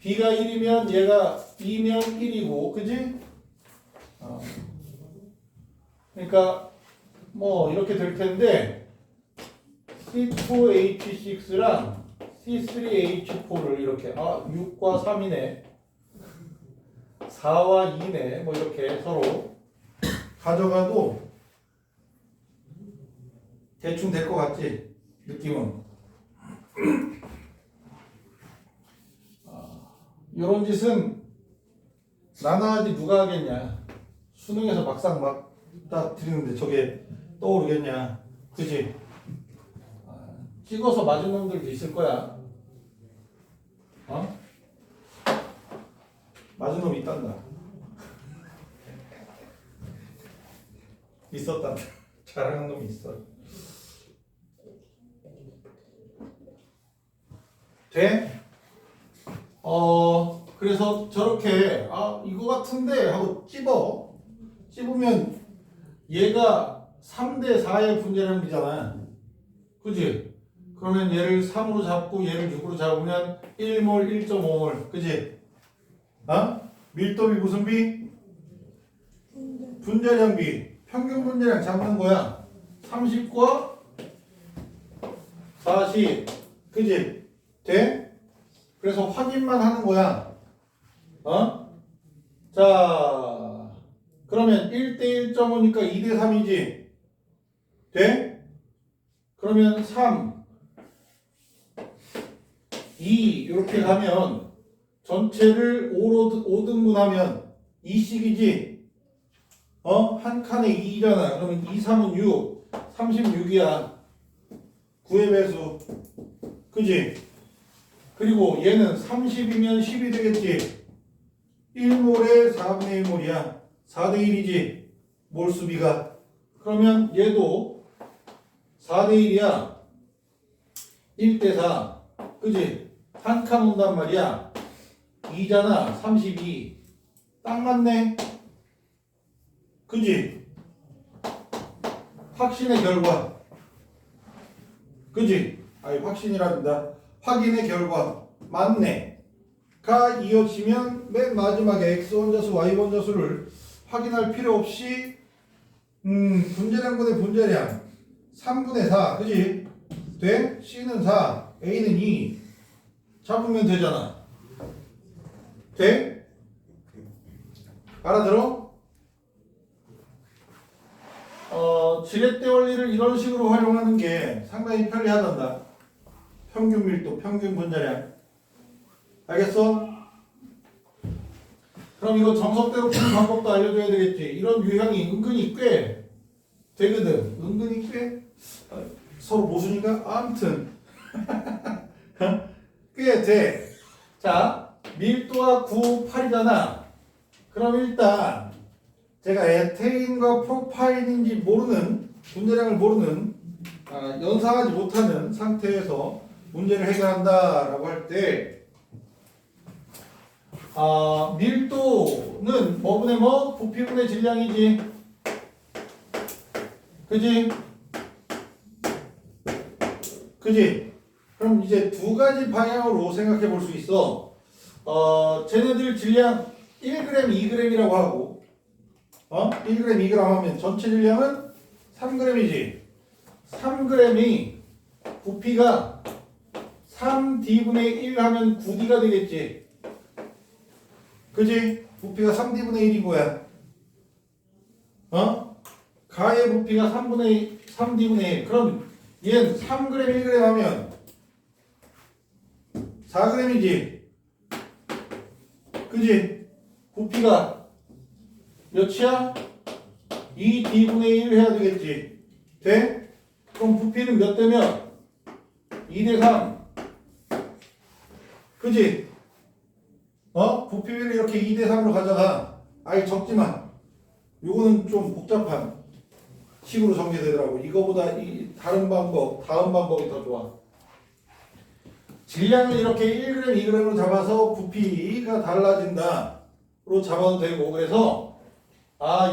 B가 1이면 얘가 2면 1이고 그지? 그러니까 뭐 이렇게 될 텐데 C2H6랑 C3H4를 이렇게 6과 3이네 4와 2네 뭐 이렇게 서로 가져가도 대충 될 것 같지? 느낌은 이런 짓은 나나하지 누가 하겠냐. 수능에서 막상 막 딱 드리는데 저게 떠오르겠냐. 그치? 찍어서 맞은 놈들도 있을 거야. 맞은 놈이 있단다. 있었다. 잘하는 놈이 있어. 돼? 그래서 저렇게 이거 같은데 하고 찝으면 얘가 3대 4의 분자량비잖아. 그지? 그러면 얘를 3으로 잡고 얘를 6으로 잡으면 1몰 1.5몰. 그지? 밀도비 무슨 비? 분자량비. 평균 분자량 잡는 거야. 30과 40. 그지? 돼? 그래서 확인만 하는 거야. 자, 그러면 1대 1.5니까 2대 3이지. 돼? 그러면 3, 2 이렇게 가면 전체를 5등분하면 2씩이지. 한 칸에 2잖아. 그러면 2, 3은 6, 36이야. 9의 배수. 그지? 그리고 얘는 30이면 10이 되겠지. 1몰에 4분의 1몰이야. 4대 1이지. 몰수비가. 그러면 얘도 4대 1이야. 1대 4. 그지? 한 칸 온단 말이야. 2잖아. 32. 딱 맞네. 그지? 확신의 결과. 그지? 확신이란다. 확인의 결과. 맞네. 가 이어지면 맨 마지막에 X 원자수, Y 원자수를 확인할 필요 없이 분자량분의 분자량 3분의 4. 그지? 돼? C는 4, A는 2 잡으면 되잖아. 돼? 알아들어? 지렛대 원리를 이런 식으로 활용하는 게 상당히 편리하단다. 평균 밀도, 평균 분자량. 알겠어? 그럼 이거 정석대로 푸는 방법도 알려줘야 되겠지. 이런 유형이 은근히 꽤 되거든. 은근히 꽤 서로 모순인가? 아무튼 꽤 돼. 자, 밀도가 9, 8이잖아. 그럼 일단 제가 에테인과 프로파일인지 모르는 분자량을 모르는 연상하지 못하는 상태에서 문제를 해결한다라고 할 때 밀도는 뭐분의 뭐? 부피분의 질량이지. 그지? 그지? 그럼 이제 두 가지 방향으로 생각해 볼 수 있어. 쟤네들 질량 1g, 2g이라고 하고, 1g, 2g 하면 전체 질량은 3g이지. 3g이 부피가 3d분의 1 하면 9d가 되겠지. 그지? 부피가 3d분의 1인 거야. 가의 부피가 3d분의 1. 그럼 얘는 3g, 1g 하면 4g이지. 그지? 부피가 몇이야? 2d분의 1 해야 되겠지. 돼? 그럼 부피는 몇 대면? 2대 3. 그지? 부피를 이렇게 2대 3으로 가져가. 아예 적지만. 요거는 좀 복잡한 식으로 정리되더라고. 이거보다 다음 방법이 더 좋아. 질량을 이렇게 1g, 2g으로 잡아서 부피가 달라진다로 잡아도 되고, 그래서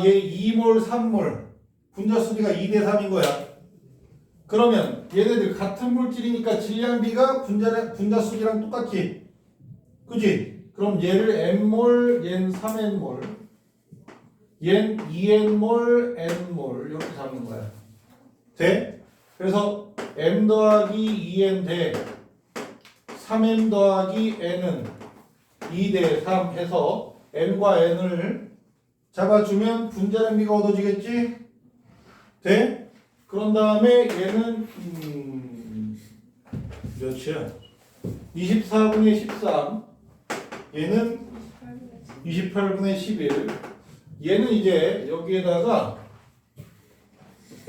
얘 2몰, 3몰 분자수비가 2대 3인 거야. 그러면 얘네들 같은 물질이니까 질량비가 분자수비랑 똑같지. 그치? 그럼 얘를 n몰, 얘는 3n몰, 얘는 2n몰, n몰 이렇게 잡는 거야. 돼? 그래서 m 더하기 2n 대 3m 더하기 n은 2대 3 해서 n과 n을 잡아주면 분자량비가 얻어지겠지? 돼? 그런 다음에 얘는 몇이야? 24분의 13, 얘는 28분의 11. 얘는 이제 여기에다가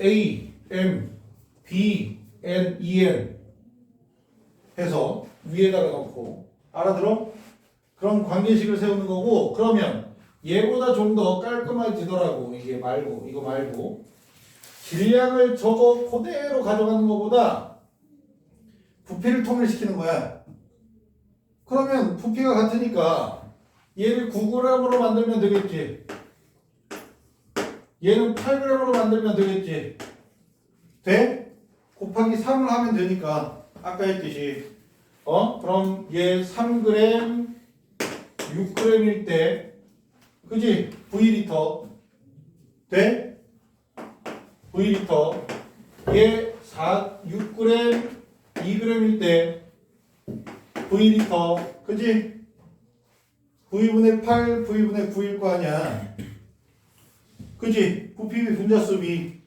A, M, B, N, EN 해서 위에다가 넣고, 알아들어? 그런 관계식을 세우는 거고, 그러면 얘보다 좀 더 깔끔해지더라고. 이거 말고 질량을 저거 그대로 가져가는 것보다 부피를 통일시키는 거야. 그러면 부피가 같으니까 얘를 9g으로 만들면 되겠지. 얘는 8g으로 만들면 되겠지. 돼? 곱하기 3을 하면 되니까 아까 했듯이 그럼 얘 3g 6g일 때, 그지? V리터 돼? V리터. 얘 6g 2g일 때 V리터, 그지? V분의 8 V분의 9일 거 아니야. 그지? 부피 분자수비.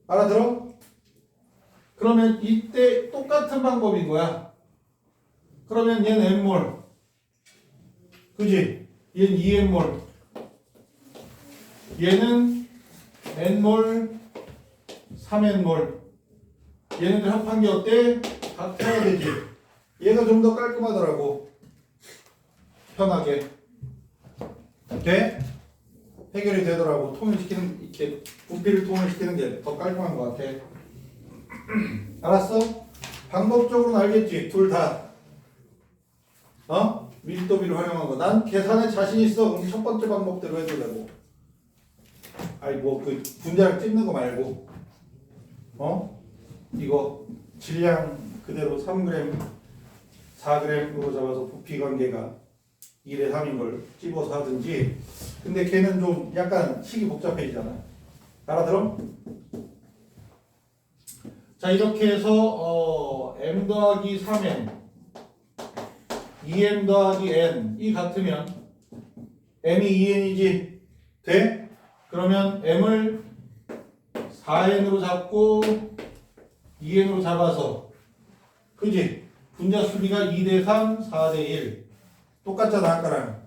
알아들어? 그러면 이때 똑같은 방법인 거야. 그러면 얘는 n몰, 그지? 얘는 2n몰, 얘는 n몰, 3n몰. 얘네들 합한 게 어때? 같아야 되지. 얘가 좀 더 깔끔하더라고. 편하게. 돼? 해결이 되더라고. 통일시키는, 이렇게 부피를 통일시키는 게 더 깔끔한 것 같아. 알았어? 방법적으로는 알겠지? 둘 다. 밀도비를 활용한 거. 난 계산에 자신 있어. 그럼 첫 번째 방법대로 해도 되고. 그 분자량 찍는 거 말고. 이거 질량 그대로 3g, 4g으로 잡아서 부피 관계가 1대 3인 걸 집어서 하든지. 근데 걔는 좀 약간 식이 복잡해지잖아. 알아들어? 자, 이렇게 해서 m 더하기 3n, 2m 더하기 n이 같으면 m이 2n이지. 돼? 그러면 m을 4n으로 잡고 2n으로 잡아서, 그지? 분자 수비가 2대 3, 4대 1 똑같잖아 아까랑.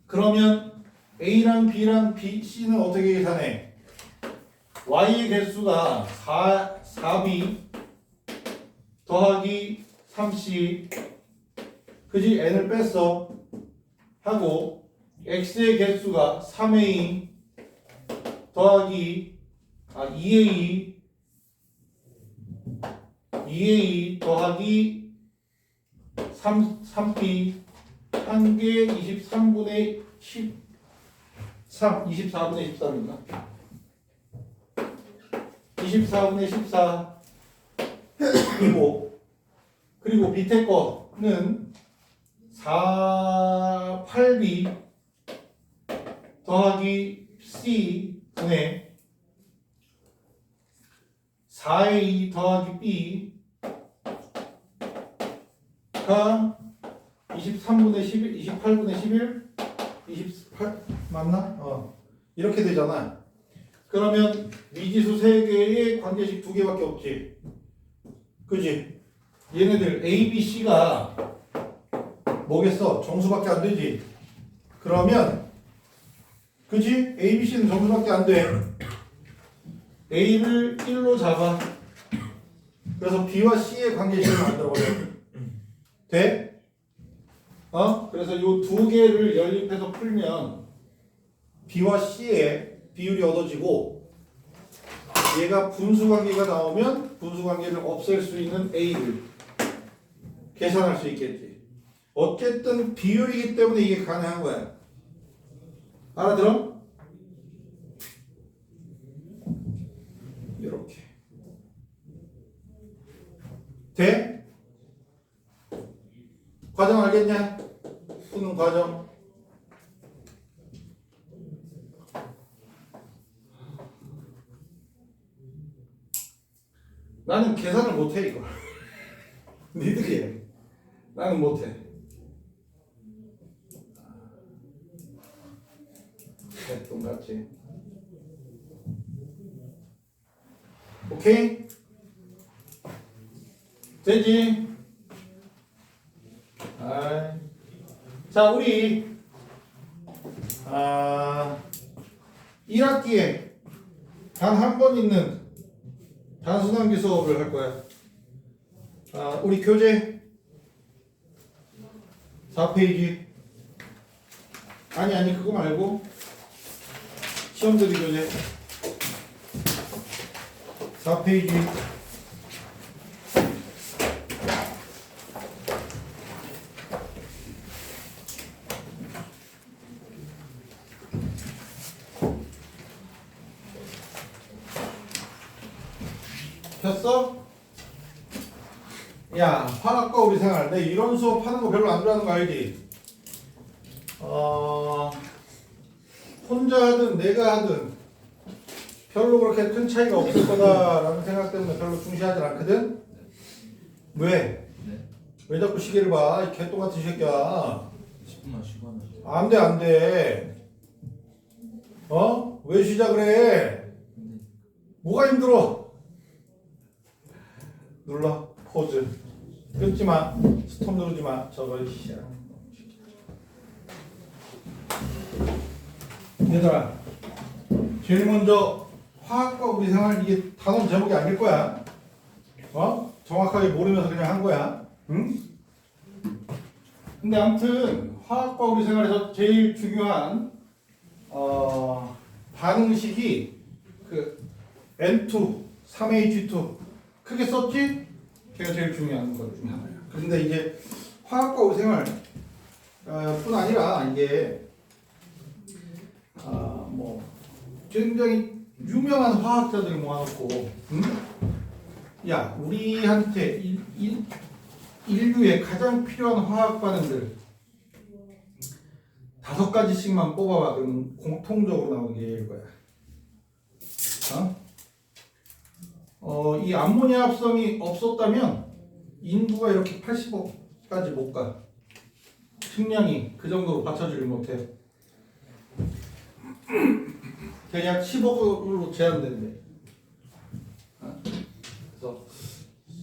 그러면 A랑 B랑 C는 어떻게 계산해? Y의 개수가 4B 더하기 3C, 그지? N을 뺐어 하고, X의 개수가 3A 더하기 2A 더하기 3P 한 개 23분의 3, 24분의 13인가? 24분의 14 그리고 밑에 거는 4, 8b 더하기 c 분의 4a 2 더하기 b가 23분의 11, 28분의 11, 28 맞나? 이렇게 되잖아. 그러면 미지수 3개에 관계식 2개밖에 없지. 그지? 얘네들 A, B, C가 뭐겠어? 정수밖에 안 되지. 그러면 그지? A, B, C는 정수밖에 안 돼. A를 1로 잡아. 그래서 B와 C의 관계식을 만들어버려. 돼? 그래서 요 2개를 연립해서 풀면 B와 C의 비율이 얻어지고 얘가 분수관계가 나오면 분수관계를 없앨 수 있는 A를 계산할 수 있겠지. 어쨌든 비율이기 때문에 이게 가능한 거야. 알아들어? 이렇게 돼? 과정 알겠냐? 푸는 과정. 나는 계산을 못해 이거. 니들이 해. 나는 못해. 똑같지. 오케이? 되지? 자, 우리 1학기에 단 한 번 있는 단순함기 수업을 할 거야. 우리 교재 4페이지. 아니 그거 말고 시험들이 교재 4페이지. 폈어? 야, 화학과 우리 생활. 내 이런 수업 하는 거 별로 안 좋아하는 거 알지? 혼자 하든 내가 하든 별로 그렇게 큰 차이가 없을 거다라는 생각 때문에 별로 중시하지 않거든? 왜? 네. 왜 자꾸 시계를 봐? 이 개똥 같은 새끼야. 10분만 쉬고 하면 돼요. 안 돼. 왜 시작을 해? 뭐가 힘들어? 눌러. 포즈. 끊지 마. 스톱 누르지 마. 저거 이씨. 얘들아, 제일 먼저 화학과 우리 생활 이게 단원 제목이 아닐 거야. 정확하게 모르면서 그냥 한 거야. 응? 근데 아무튼 화학과 우리 생활에서 제일 중요한 반응식이 그 N2, 3H2 크게 썼지? 걔가 제일 중요한 것 중에 하나야. 그런데 이제 화학과 우리 생활 뿐 아니라 이게 뭐 굉장히 유명한 화학자들 모아놓고, 응? 야, 우리한테 인류에 가장 필요한 화학 반응들 5가지씩만 뽑아봐. 그러면 공통적으로 나오는 게 얘일 거야. 이 암모니아 합성이 없었다면 인구가 이렇게 80억까지 못 가. 식량이 그 정도로 받쳐주지 못해. 대략 10억으로 제한된대. 그래서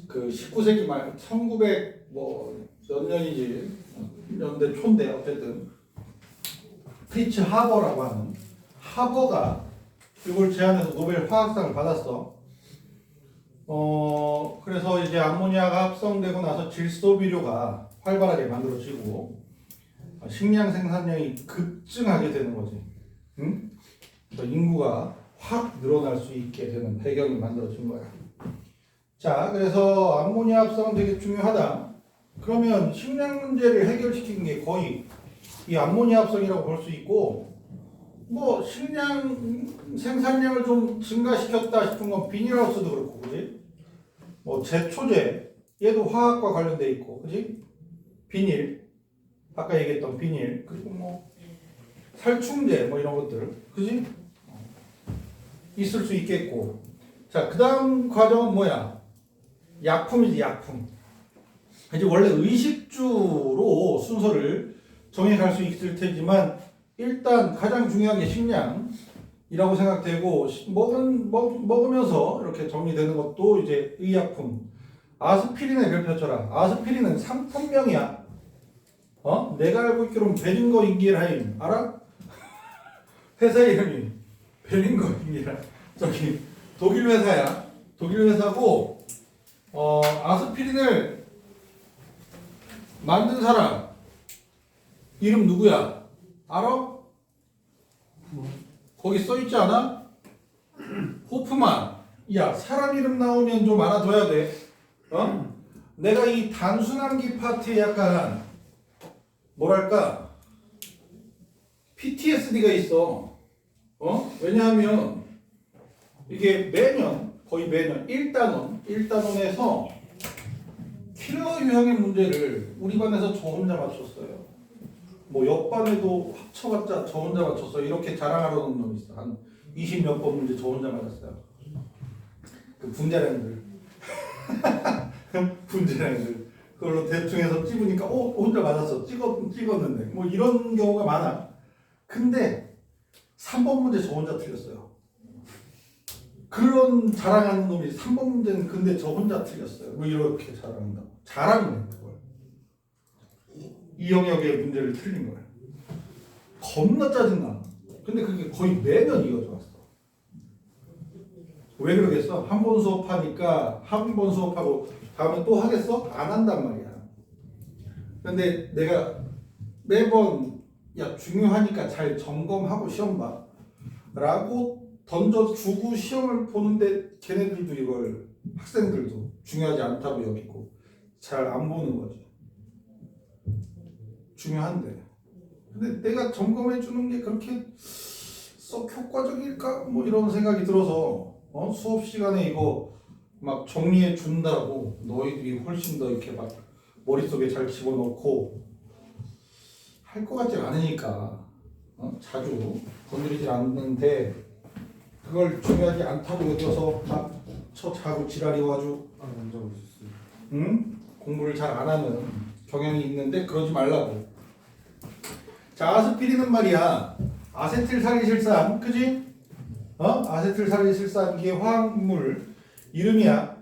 그 19세기 말 1900 뭐 몇 년이지 연대 초인데 어쨌든 프리츠 하버라고 하는 하버가 이걸 제안해서 노벨 화학상을 받았어. 그래서 이제 암모니아가 합성되고 나서 질소비료가 활발하게 만들어지고 식량 생산량이 급증하게 되는 거지. 응? 그래서 인구가 확 늘어날 수 있게 되는 배경이 만들어진 거야. 자, 그래서 암모니아 합성은 되게 중요하다. 그러면 식량 문제를 해결시킨 게 거의 이 암모니아 합성이라고 볼 수 있고, 뭐 식량 생산량을 좀 증가시켰다 싶은 건 비닐하우스도 그렇고, 그지? 뭐 제초제 얘도 화학과 관련돼 있고, 그지? 비닐 아까 얘기했던 비닐 그리고 뭐 살충제 뭐 이런 것들, 그지? 있을 수 있겠고. 자, 그다음 과정은 뭐야? 약품이지, 약품. 이제 원래 의식주로 순서를 정해갈 수 있을 테지만 일단 가장 중요한 게 식량이라고 생각되고 먹으면서 이렇게 정리되는 것도 이제 의약품. 아스피린의 별표쳐라. 아스피린은 상품명이야. 내가 알고 있기로는 베링거 인기라임 알아? 회사 이름이 베링거 인기라임. 저기 독일 회사야. 독일 회사고 아스피린을 만든 사람 이름 누구야? 알아? 거기 써있지 않아? 호프만. 야, 사람 이름 나오면 좀 알아둬야 돼. 내가 이 단순함기 파트에 약간 뭐랄까 PTSD가 있어. 왜냐하면 이게 매년 거의 매년 1단원에서 킬러 유형의 문제를 우리 반에서 저 혼자 맞췄어요. 뭐 옆반에도 합쳐봤자 저 혼자 맞췄어. 이렇게 자랑하려는 놈이 있어. 한 20몇 번 문제 저 혼자 맞았어요. 그 분자량들. 분자량들. 그걸로 대충 해서 찝으니까 혼자 맞았어. 찍었는데. 뭐 이런 경우가 많아. 근데 3번 문제 저 혼자 틀렸어요. 그런 자랑하는 놈이 3번 문제는 근데 저 혼자 틀렸어요. 뭐 이렇게 자랑한다고. 자랑이네 그걸. 이 영역의 문제를 틀린 거야. 겁나 짜증나. 근데 그게 거의 매년 이어져 왔어. 왜 그러겠어? 한 번 수업하니까 한 번 수업하고 다음에 또 하겠어? 안 한단 말이야. 근데 내가 매번 야 중요하니까 잘 점검하고 시험 봐 라고 던져주고 시험을 보는데 걔네들도 이걸 학생들도 중요하지 않다고 여기고 잘 안 보는 거지. 중요한데. 근데 내가 점검해 주는 게 그렇게 썩 효과적일까? 뭐 이런 생각이 들어서 수업 시간에 이거 막 정리해 준다고 너희들이 훨씬 더 이렇게 막 머릿속에 잘 집어넣고 할 것 같지 않으니까 자주 건드리지 않는데 그걸 중요하지 않다고 여겨서 막 자꾸 지랄이 와가지고 공부를 잘 안 하는 경향이 있는데 그러지 말라고. 자, 아스피린은 말이야 아세틸살리실산, 그지? 아세틸살리실산 이게 화학물 이름이야.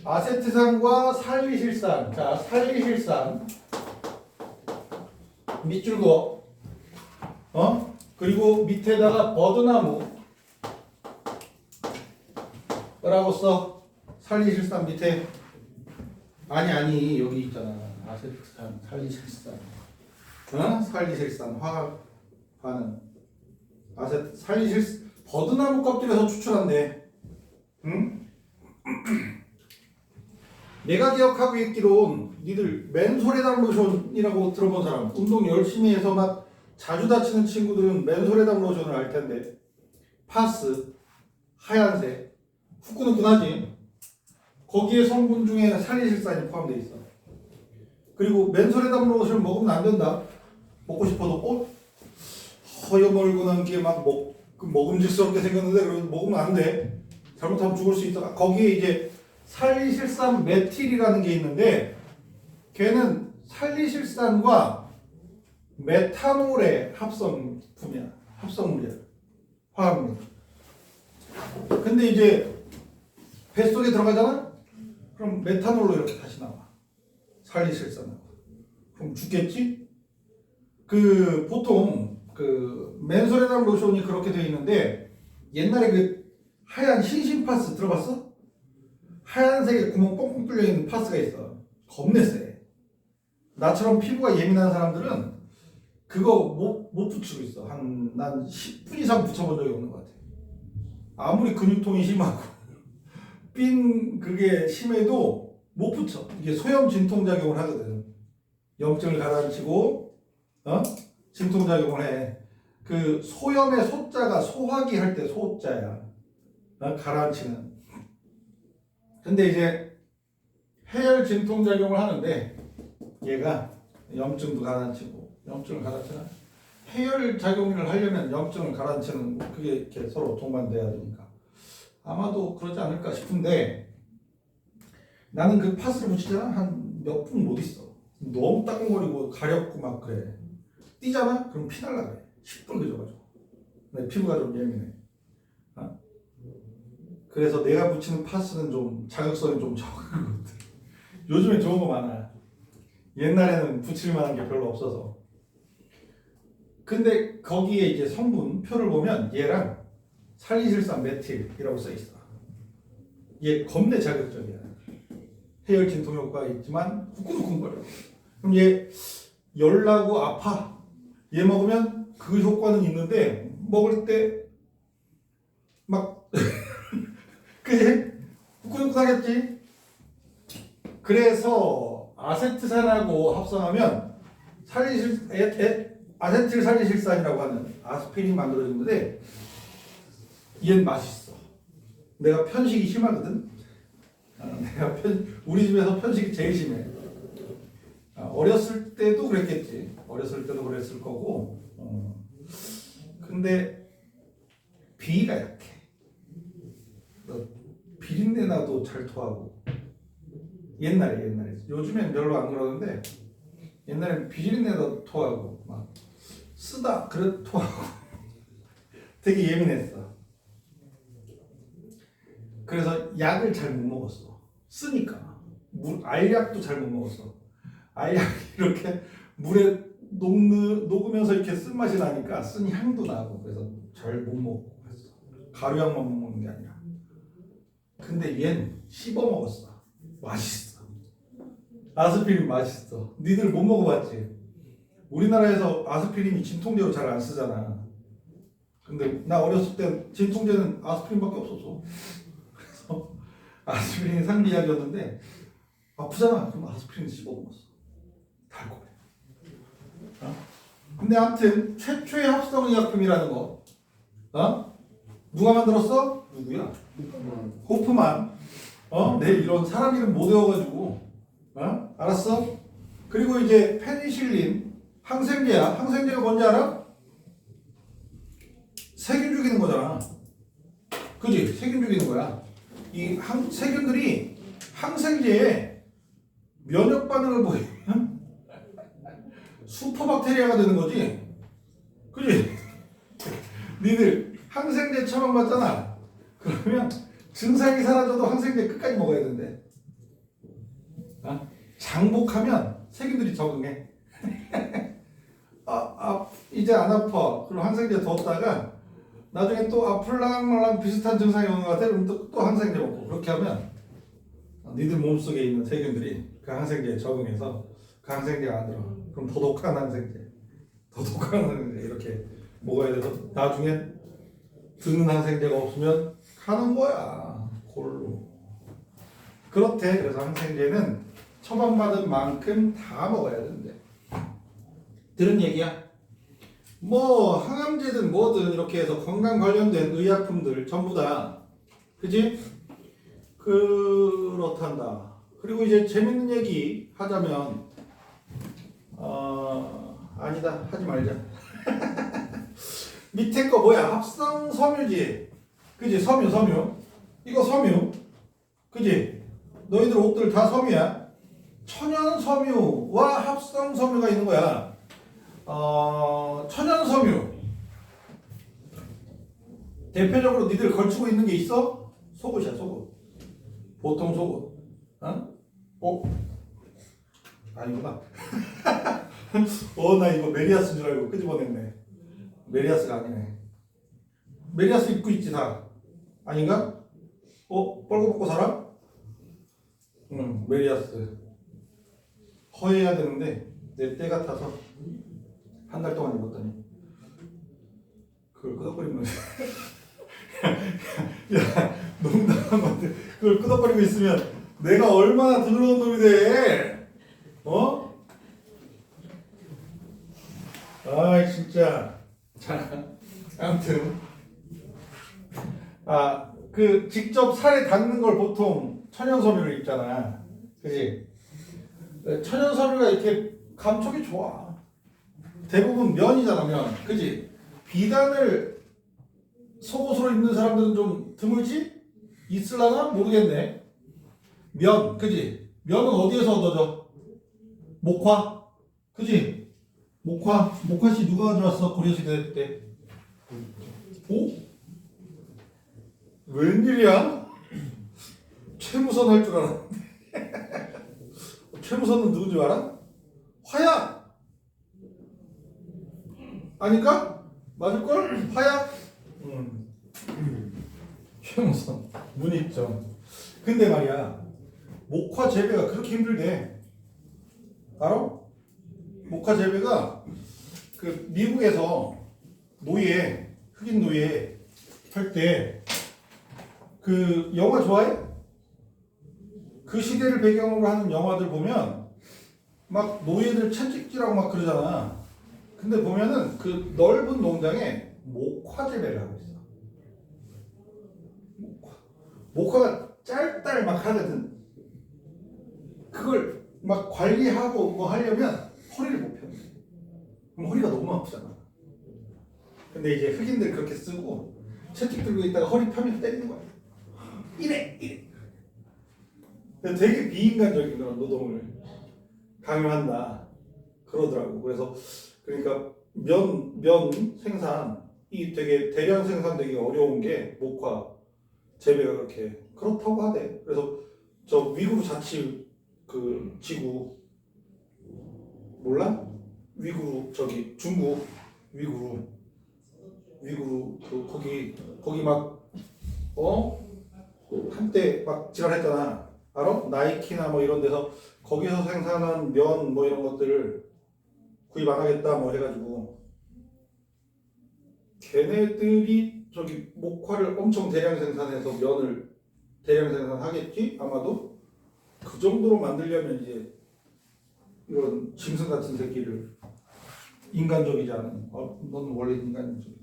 아세트산과 살리실산. 자, 살리실산 밑줄 그어. 그리고 밑에다가 버드나무 라고 써. 살리실산 밑에. 아니 여기 있잖아. 아세트산 살리실산. 살리실산 화학 반응. 살리실산 버드나무 껍질에서 추출한대. 응? 내가 기억하고 있기론 니들 맨솔에담 로션이라고 들어본 사람, 운동 열심히 해서 막 자주 다치는 친구들은 맨솔에담 로션을 알 텐데 파스 하얀색 후끈후끈하지. 거기에 성분 중에 살리실산이 포함되어 있어. 그리고 맨솔에담 로션 먹으면 안 된다. 먹고 싶어도 허여멀고난 게 막 먹음직스럽게 생겼는데 그러면 먹으면 안 돼. 잘못하면 죽을 수 있다. 거기에 이제 살리실산 메틸이라는 게 있는데 걔는 살리실산과 메탄올의 합성물이야. 화합물. 근데 이제 뱃속에 들어가잖아? 그럼 메탄올로 이렇게 다시 나와. 살리실산하고. 그럼 죽겠지? 보통 맨솔에담 로션이 그렇게 되어 있는데 옛날에 그 하얀 신신파스 들어봤어? 하얀색에 구멍 뻥뻥 뚫려 있는 파스가 있어. 겁내 세. 나처럼 피부가 예민한 사람들은 그거 못 붙이고 있어. 난 10분 이상 붙여본 적이 없는 것 같아. 아무리 근육통이 심하고 그게 심해도 못 붙여. 이게 소염 진통작용을 하거든. 염증을 가라앉히고 진통작용을 해. 그 소염의 소자가 소화기 할 때 소자야. 가라앉히는. 근데 이제 해열 진통작용을 하는데 얘가 염증도 가라앉히고 염증을 가라앉히는 해열 작용을 하려면 염증을 가라앉히는 그게 이렇게 서로 동반돼야 되니까 아마도 그러지 않을까 싶은데 나는 그 팥을 붙이잖아 한 몇 분 못 있어. 너무 따끔거리고 가렵고 막 그래. 뛰잖아? 그럼 피 날라 그래. 시뻘개져가지고. 내 피부가 좀 예민해. 그래서 내가 붙이는 팥은 좀 자극성이 좀 적은 것 같아. 요즘에 좋은 거 많아. 옛날에는 붙일 만한 게 별로 없어서. 근데 거기에 이제 성분표를 보면 얘랑 살리실산 메틸이라고 써 있어. 얘 겁내 자극적이야. 해열 진통 효과가 있지만 후끈후끈거려. 그럼 얘 열나고 아파. 얘 먹으면 그 효과는 있는데 먹을 때 막 그지? 후끈후끈하겠지? 그래서 아세트산하고 합성하면 아세틸 살리실산이라고 하는 아스피린 만들어지는데 얘는 맛있어. 내가 편식이 심하거든. 우리 집에서 편식이 제일 심해. 어렸을 때도 그랬겠지. 어렸을 때도 그랬을 거고. 근데 비위가 약해. 비린내 나도 잘 토하고. 옛날에. 요즘엔 별로 안 그러는데 옛날엔 비린내 나도 토하고 막 쓰다 그래 토하고 되게 예민했어. 그래서 약을 잘 못 먹었어. 쓰니까 알약도 잘 못 먹었어. 알약이 이렇게 물에 녹으면서 이렇게 쓴맛이 나니까 쓴 향도 나고 그래서 잘 못 먹고 했어. 가루약만 못 먹는 게 아니라. 근데 얜 씹어 먹었어. 맛있어. 아스피린 맛있어. 니들 못 먹어봤지? 우리나라에서 아스피린이 진통제로 잘 안 쓰잖아. 근데 나 어렸을 때 진통제는 아스피린밖에 없었어. 그래서 아스피린이 상비약이었는데 아프잖아. 그럼 아스피린 씹어 먹었어. 달콤해. 근데 아무튼 최초의 합성의약품이라는 거 누가 만들었어? 누구야? 호프만. 내 이런 사람 이름 못 외워가지고 알았어? 그리고 이제 페니실린 항생제야. 항생제가 뭔지 알아? 세균 죽이는 거잖아. 그지? 세균 죽이는 거야. 이 세균들이 항생제에 면역 반응을 보이면 슈퍼박테리아가 되는 거지. 그지? 니들 항생제 처방받잖아. 그러면 증상이 사라져도 항생제 끝까지 먹어야 된대. 장복하면 세균들이 적응해. 이제 안 아파. 그럼 항생제 뒀다가 나중에 또 아플랑 말랑 비슷한 증상이 오는 것 같아. 그럼 또 항생제 먹고. 그렇게 하면 니들 몸속에 있는 세균들이 그 항생제에 적응해서 그 항생제가 안 들어. 그럼 더 독한 항생제 이렇게 먹어야 돼서 나중에 드는 항생제가 없으면 가는 거야. 골로. 그렇대. 그래서 항생제는 처방받은 만큼 다 먹어야 된대. 들은 얘기야. 뭐 항암제든 뭐든 이렇게 해서 건강 관련된 의약품들 전부 다 그지? 그렇단다. 그리고 이제 재밌는 얘기 하자면 아니다 하지 말자. 밑에 거 뭐야? 합성 섬유지. 그지? 섬유. 이거 섬유. 그지? 너희들 옷들 다 섬유야. 천연 섬유와 합성 섬유가 있는 거야. 천연 섬유. 대표적으로 니들 걸치고 있는 게 있어? 속옷이야, 속옷. 보통 속옷. 아니구나. 나 이거 메리아스인 줄 알고 끄집어냈네. 메리아스가 아니네. 메리아스 입고 있지 다. 아닌가? 뻘거벗고 살아? 응, 메리아스. 허해야 되는데 내 때 같아서 한 달 동안 입었더니 그걸 끄덕거리면 야 농담한 건데 그걸 끄덕거리고 있으면 내가 얼마나 더러운 놈이 돼? 아이 진짜 자, 아무튼 그 직접 살에 닿는 걸 보통 천연섬유를 입잖아, 그지? 천연섬유가 이렇게 감촉이 좋아. 대부분 면이잖아, 면, 그지? 비단을 속옷으로 입는 사람들은 좀 드물지? 있을라나? 모르겠네. 면, 그지? 면은 어디에서 얻어져? 목화, 그지? 목화씨 누가 가져왔어? 고려시대 때. 오? 웬일이야? 최무선 할 줄 알았는데. 최무선은 누군지 알아? 화약! 아닐까? 맞을걸? 화약? 최무선. 문익점. 근데 말이야, 목화 재배가 그렇게 힘들대. 알아? 목화 재배가 그 미국에서 노예, 흑인 노예 할 때 그 영화 좋아해? 그 시대를 배경으로 하는 영화들 보면 막 노예들 채찍질하고 막 그러잖아. 근데 보면은 그 넓은 농장에 목화 재배를 하고 있어. 목화가 짤짤 막 하거든. 그걸 막 관리하고 뭐 하려면 허리를 못 펴. 그럼 허리가 너무 아프잖아. 근데 이제 흑인들 그렇게 쓰고 채찍 들고 있다가 허리 펴면 때리는 거야. 이래. 되게 비인간적인 그런 노동을 강요한다 그러더라고. 그래서 그러니까 면 생산이 되게 대량 생산되기 어려운 게 목화 재배가 그렇게 그렇다고 하대. 그래서 저 위구르 자치 그 지구 몰라? 위구르 저기 중국 위구르 그 거기 막 한때 막 지랄했잖아. 알아? 나이키나 뭐 이런 데서 거기서 생산한 면 뭐 이런 것들을 구입 안 하겠다 뭐 해가지고 걔네들이 저기 목화를 엄청 대량 생산해서 면을 대량 생산하겠지? 아마도 그 정도로 만들려면 이제 이런 짐승 같은 새끼를 인간적이지 않은 넌 원래 인간적이야.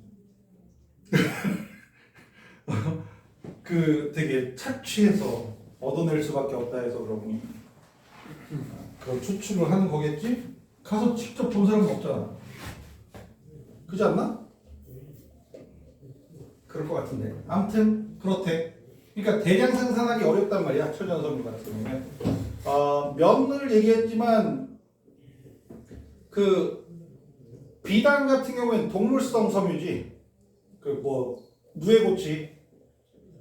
그 되게 착취해서 얻어낼 수밖에 없다 해서 그러고 그런 추출을 하는 거겠지? 가서 직접 본 사람은 없잖아. 그렇지 않나? 그럴 것 같은데. 아무튼 그렇대. 그러니까 대량 생산하기 어렵단 말이야. 천연섬유 같은 경우는. 면을 얘기했지만 그 비단 같은 경우에는 동물성 섬유지. 그 뭐 누에고치,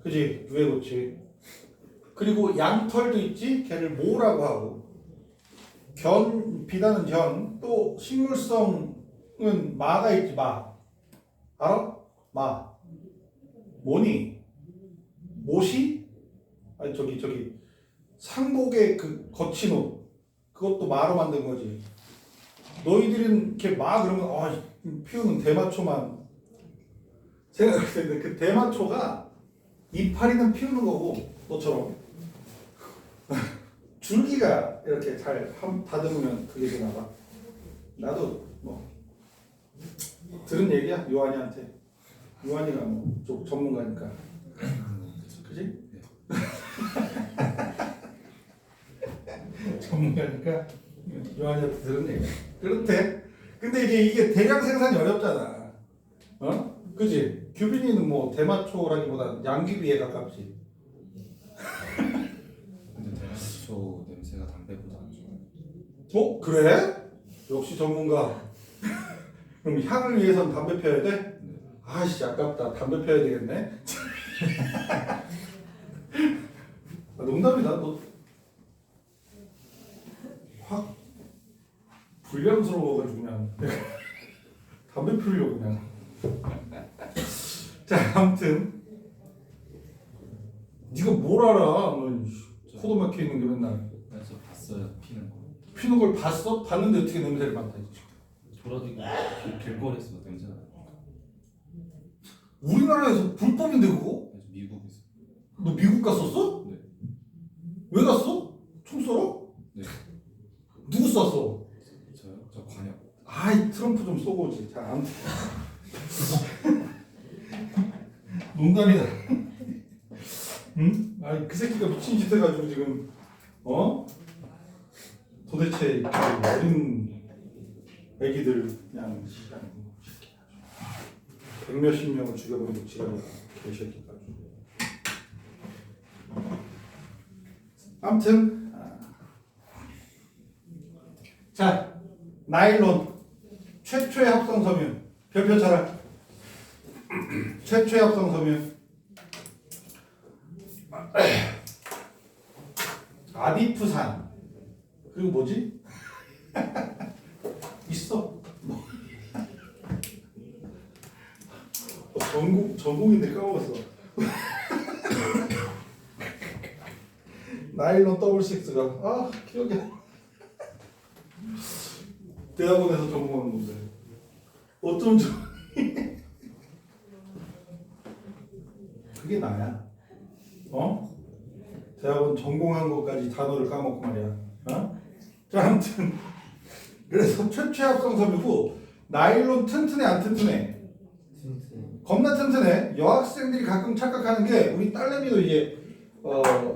그지? 누에고치. 그리고 양털도 있지. 걔를 모라고 하고. 비단은 견. 또 식물성은 마가 있지. 마. 알아? 마. 뭐니? 못이? 아니 저기 상복의 그 거친 옷 그것도 마로 만든 거지. 너희들은 이렇게 마 그러면 피우는 대마초만 생각할 텐데 그 대마초가 이파리는 피우는 거고 너처럼 줄기가 이렇게 잘 다듬으면 그게 되나 봐. 나도 뭐 들은 얘기야 요한이한테. 요한이가 뭐 쪽 전문가니까. 그지? 전문가니까 요한이한테 들은 얘기야. 그렇대. 근데 이게 대량 생산이 어렵잖아. 그지? 규빈이는 뭐 대마초라기보다 양귀비에 가깝지. 근데 대마초 냄새가 담배보다 안 좋아요. 그래? 역시 전문가. 그럼 향을 위해선 담배 펴야 돼? 아이씨 아깝다. 담배 펴야 되겠네. 농담이다. 너 확 불량스러워가지고 그냥 담배 피우려고 그냥. 자 아무튼 네가 뭘 알아? 너 코도 막혀 있는 게 맨날. 그래서 봤어요 피는 거. 피는 걸 봤어? 봤는데 어떻게 냄새를 맡아? 돌아다니고 길거리에서 냄새가 나요. 우리나라에서 불법인데 그거? 그래서 미국에서. 너 미국 갔었어? 네. 왜 갔어? 총 쏘러? 네. 누구 쐈어? 저요? 저 관역. 아이 트럼프 좀 쏘고 오지. 자 아무튼 농담이다. 응? 아니 그 새끼가 미친 짓 해가지고 지금 도대체 그 어린 애기들 그냥 백몇십 명을 죽여버리고 지랄이야 개새끼가. 아무튼 자 나일론 최초의 합성 섬유 별표 쳐라. 최초의 합성 섬유 아디프산 그리고 뭐지? 있어. 전공인데 까먹었어. 나일론 더블 식스가 기억이 안 나. 대학원에서 전공하는 건데 어쩜 그게 나야. 대학원 전공한 것까지 단어를 까먹고 말이야. 자, 아무튼 그래서 최초의 합성 섬유고 나일론 튼튼해 안 튼튼해? 겁나 튼튼해. 여학생들이 가끔 착각하는 게 우리 딸내미도 이제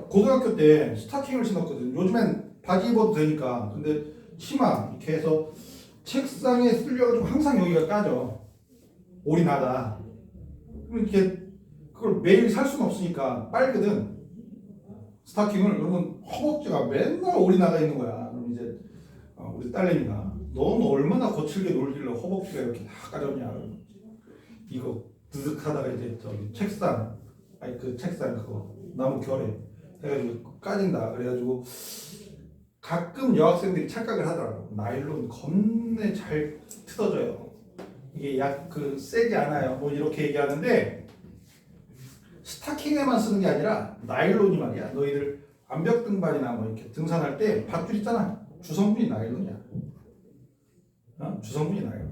고등학교 때 스타킹을 신었거든. 요즘엔 바지 입어도 되니까. 근데 치마 이렇게 해서 책상에 쓸려가지고 항상 여기가 까져. 올이 나다. 그럼 이렇게 그걸 매일 살 수는 없으니까 빨거든. 스타킹을. 그러면 허벅지가 맨날 올이 나가 있는 거야. 그럼 이제 우리 딸내미가 넌 얼마나 거칠게 놀길래 허벅지가 이렇게 다 까졌냐. 이거 드득하다가 이제 저기 책상 그 책상 그거 나무 결에 해가지고 까진다. 그래가지고 가끔 여학생들이 착각을 하더라고. 나일론 겁내 잘 뜯어져요. 이게 그 세지 않아요. 뭐 이렇게 얘기하는데 스타킹에만 쓰는 게 아니라 나일론이 말이야. 너희들 암벽 등반이나 뭐 이렇게 등산할 때 밧줄 있잖아. 주성분이 나일론이야. 주성분이 나일론이야.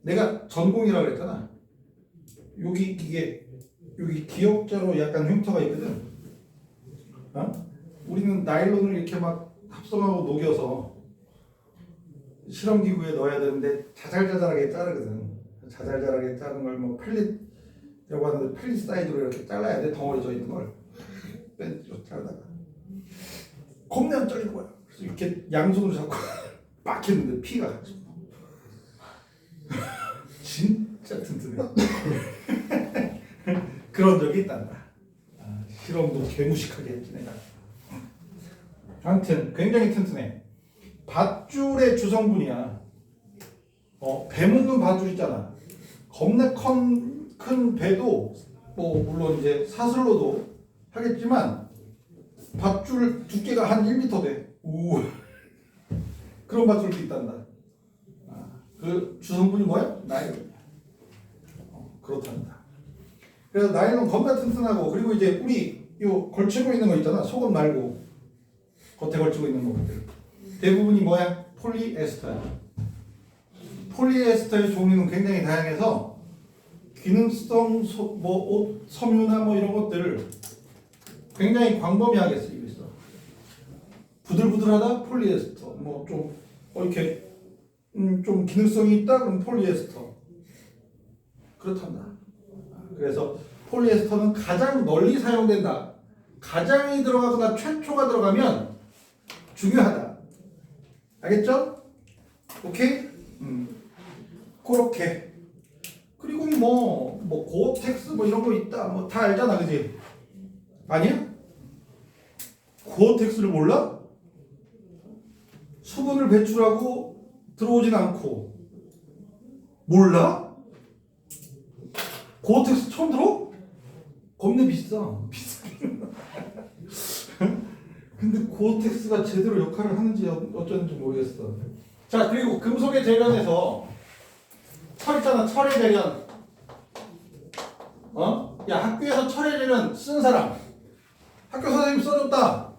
내가 전공이라고 그랬잖아. 여기 기역자로 약간 흉터가 있거든. 우리는 나일론을 이렇게 막 합성하고 녹여서 실험기구에 넣어야 되는데 자잘자잘하게 자르거든. 자잘자잘하게 자른 걸 뭐 펠릿이라고 하는데 펠릿 사이즈로 이렇게 잘라야 돼. 덩어리져 있는 걸 뺀로 자르다가 겁내 안 잘리는 거야. 그래서 이렇게 양손으로 잡고 막 했는데 피가 가지고 진짜 튼튼해. 그런 적이 있단다. 실험도 개무식하게 했지 내가. 아무튼 굉장히 튼튼해. 밧줄의 주성분이야. 배 묶는 밧줄 있잖아. 겁나 큰 배도 뭐 물론 이제 사슬로도 하겠지만 밧줄 두께가 한 1m 돼. 그런 밧줄도 있단다. 그 주성분이 뭐야? 나일론이야. 그렇답니다. 그래서 나일론 겁나 튼튼하고 그리고 이제 우리 요 걸치고 있는 거 있잖아. 속옷 말고 겉에 걸치고 있는 것들 대부분이 뭐야? 폴리에스터야. 폴리에스터의 종류는 굉장히 다양해서 기능성 옷 섬유나 뭐 이런 것들을 굉장히 광범위하게 쓰이고 있어. 부들부들하다 폴리에스터. 뭐 좀 이렇게 좀 기능성이 있다 그럼 폴리에스터. 그렇단다. 그래서 폴리에스터는 가장 널리 사용된다. 가장이 들어가거나 최초가 들어가면 중요하다. 알겠죠? 오케이? 그렇게. 그리고 뭐 고어텍스 뭐 이런 거 있다. 뭐 다 알잖아, 그지? 아니야? 고어텍스를 몰라? 수분을 배출하고 들어오진 않고. 몰라? 고어텍스 처음 들어? 겁내 비싸. 근데 고어텍스가 제대로 역할을 하는지 어쩌는지 모르겠어. 자, 그리고 금속의 재련에서 철 있잖아. 철의 재련. 야, 학교에서 철의 재련 쓴 사람. 학교 선생님 써줬다.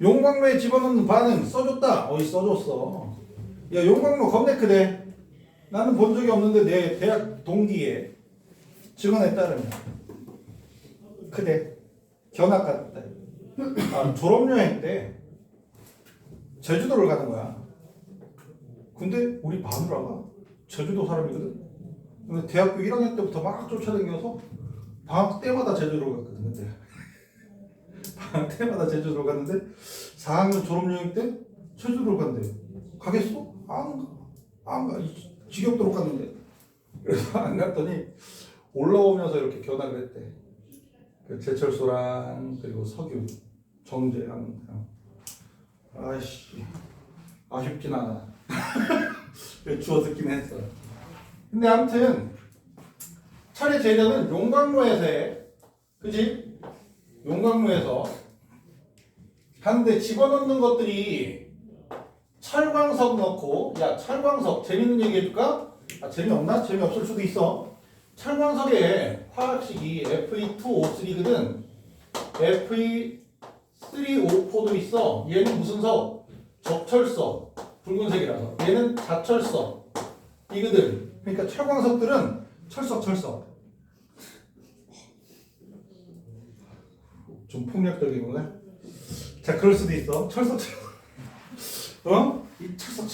용광로에 집어넣는 반응 써줬다. 어이 써줬어. 야, 용광로 겁내 크대. 나는 본 적이 없는데 내 대학 동기에 증언에 따르면 크대. 견학 갔다. 졸업여행 때 제주도를 가는 거야. 근데 우리 마누라가 제주도 사람이거든. 근데 대학교 1학년 때부터 막 쫓아다녀서 방학 때마다 제주도를 갔거든. 근데 방학 때마다 제주도를 갔는데 4학년 졸업여행 때 제주도를 간대. 가겠어? 안 가. 지겹도록 갔는데. 그래서 안 갔더니 올라오면서 이렇게 견학을 했대. 그 제철소랑 그리고 석유, 정제랑. 아이씨 아쉽진 않아. 주워 듣긴 했어. 근데 아무튼 철의 제자는 용광로에서 해. 그지? 용광로에서 하는데 집어넣는 것들이 철광석 넣고, 야 철광석 재밌는 얘기 해줄까? 재미없나? 재미없을 수도 있어. 철광석에 화학식이 Fe2O3거든. Fe3O4도 있어. 얘는 무슨 석? 적철석. 붉은색이라서. 얘는 자철석. 이거들. 그러니까 철광석들은 철석. 좀 폭력적인 거네. 자, 그럴 수도 있어. 철석. 이 철석.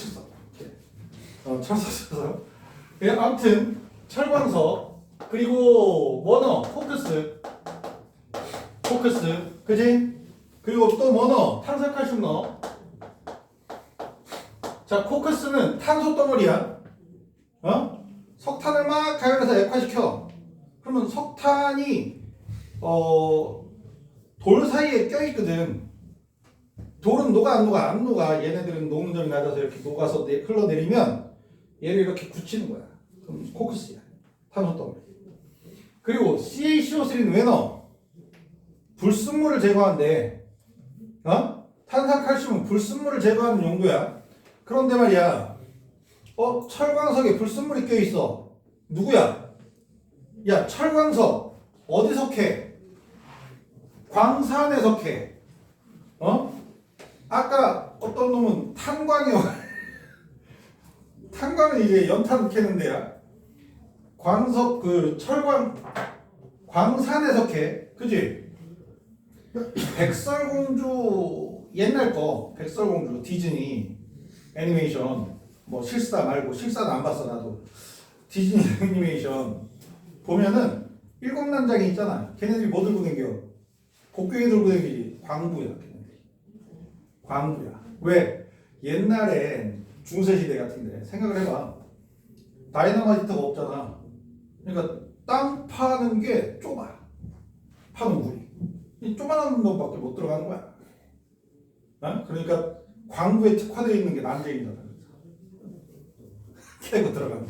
철석. 예, 아무튼 철광석 그리고 뭐너 포크스, 그지? 그리고 또 뭐너 탄산칼슘 넣어. 자, 코크스는 탄소 덩어리야. 석탄을 막 가열해서 액화시켜. 그러면 석탄이 돌 사이에 껴있거든. 돌은 녹아 안 녹아? 안 녹아. 얘네들은 녹는점이 낮아서 이렇게 녹아서 흘러내리면 얘를 이렇게 굳히는 거야. 그럼 코크스야. 탄소 덩어리. 그리고 CaCO3는 왜 넣어? 불순물을 제거한대. 탄산칼슘은 불순물을 제거하는 용도야. 그런데 말이야, 철광석에 불순물이 껴있어. 누구야? 야, 철광석 어디 석해? 광산에 석해. 아까 어떤 놈은 탄광에 탄광은 이제 연탄 캐는 데야. 광석 그 철광 광산에 석해. 그지? 백설공주 옛날 거 백설공주 디즈니 애니메이션 뭐 실사 말고 실사는 안 봤어 나도. 디즈니 애니메이션 보면은 일곱 난장이 있잖아. 걔네들이 뭐 들고 다녀? 곡괭이 들고 다니지. 광부야 걔네들이. 광부야. 왜? 옛날에 중세시대 같은데 생각을 해봐. 다이너마이트가 없잖아. 그러니까 땅 파는 게 좁아. 파는 물이. 이 조그만한 놈밖에 못 들어가는 거야. 그러니까 광부에 특화되어 있는 게 난쟁이잖아. 캐고 들어가는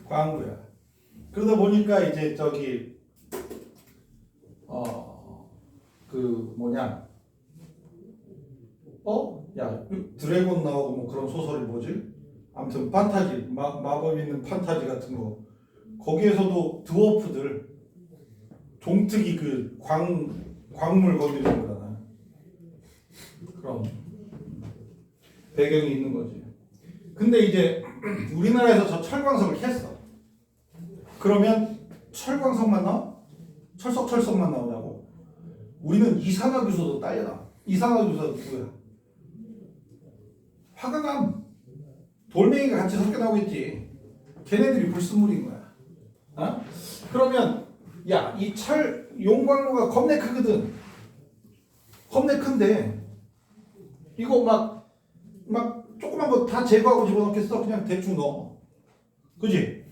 광부야. 그러다 보니까 이제 저기 그 뭐냐 야 드래곤 나오고 뭐 그런 소설이 뭐지? 아무튼 판타지 마법 있는 판타지 같은 거 거기에서도 드워프들 종특이 그 광물 건드리는 거잖아. 그럼 배경이 있는 거지. 근데 이제 우리나라에서 저 철광석을 캤어. 그러면 철광석만 나와? 철석만 나오냐고? 우리는 이산화규소도 딸려나. 이산화규소가 누구야? 화강암 돌멩이가 같이 섞여 나오겠지. 걔네들이 불순물인 거야. 그러면 야, 이 용광로가 겁내 크거든. 겁내 큰데 이거 막 조그만 거 다 제거하고 집어넣겠어? 그냥 대충 넣어. 그지?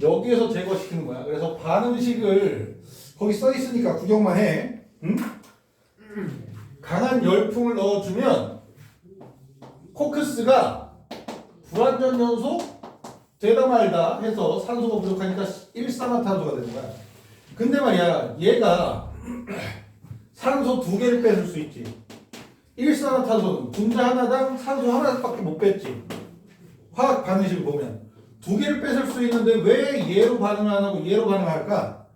여기에서 제거시키는 거야. 그래서 반응식을 거기 써 있으니까 구경만 해. 응? 강한 열풍을 넣어주면 코크스가 불완전 연소 되다 말다 해서 산소가 부족하니까 일산화탄소가 되는 거야. 근데 말이야, 얘가 산소 2개를 뺏을 수 있지. 일산화탄소는 분자 하나당 산소 하나밖에 못 뺐지. 화학 반응식을 보면 2개를 뺏을 수 있는데 왜 얘로 반응을 안 하고 얘로 반응할까?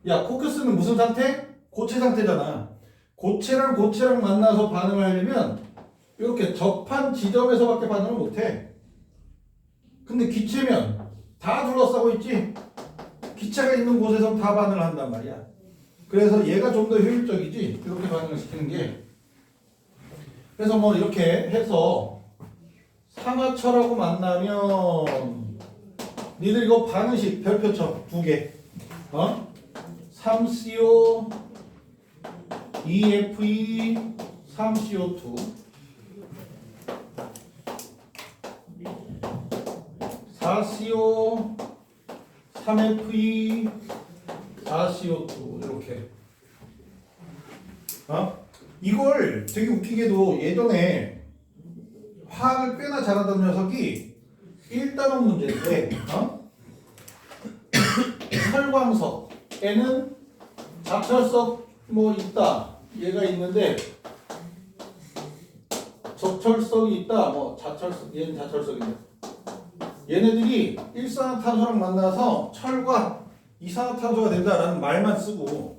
야, 코크스는 무슨 상태? 고체 상태잖아. 고체랑 만나서 반응을 하려면 이렇게 접한 지점에서밖에 반응을 못해. 근데 기체면 다 둘러싸고 있지. 기체가 있는 곳에서 다 반응을 한단 말이야. 그래서 얘가 좀 더 효율적이지. 이렇게 반응을 시키는 게. 그래서 뭐 이렇게 해서 상하철하고 만나면 니들 이거 반응식 별표 쳐. 2개. 3CO, EFE, 3CO2. 4CO, 3FE, 4CO2 이렇게. 이걸 되게 웃기게도 예전에 화학을 꽤나 잘하던 녀석이 1단원 문제인데 철광석에는 자철석 뭐 있다 얘가 있는데 적철석이 있다 뭐 자철석 얘는 자철석인데 얘네들이 일산화탄소랑 만나서 철과 이산화탄소가 된다라는 말만 쓰고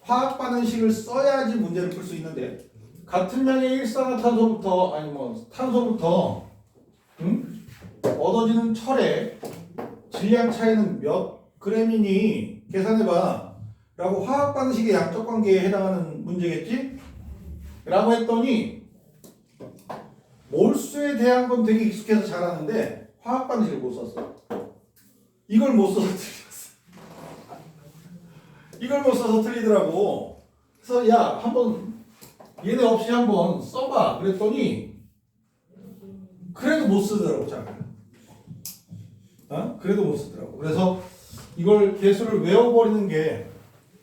화학 반응식을 써야지 문제를 풀 수 있는데 같은 양의 일산화탄소부터 아니 뭐 탄소부터 얻어지는 철의 질량 차이는 몇 그램이니 계산해봐 라고 화학 반응식의 양적 관계에 해당하는 문제겠지? 라고 했더니 몰수에 대한 건 되게 익숙해서 잘하는데 화학 반응식을 못 썼어. 이걸 못 써서 틀렸어. 이걸 못 써서 틀리더라고. 그래서 야 한번 얘네 없이 한번 써봐 그랬더니 그래도 못 쓰더라고. 잘. 그래도 못 쓰더라고. 그래서 이걸 개수를 외워버리는 게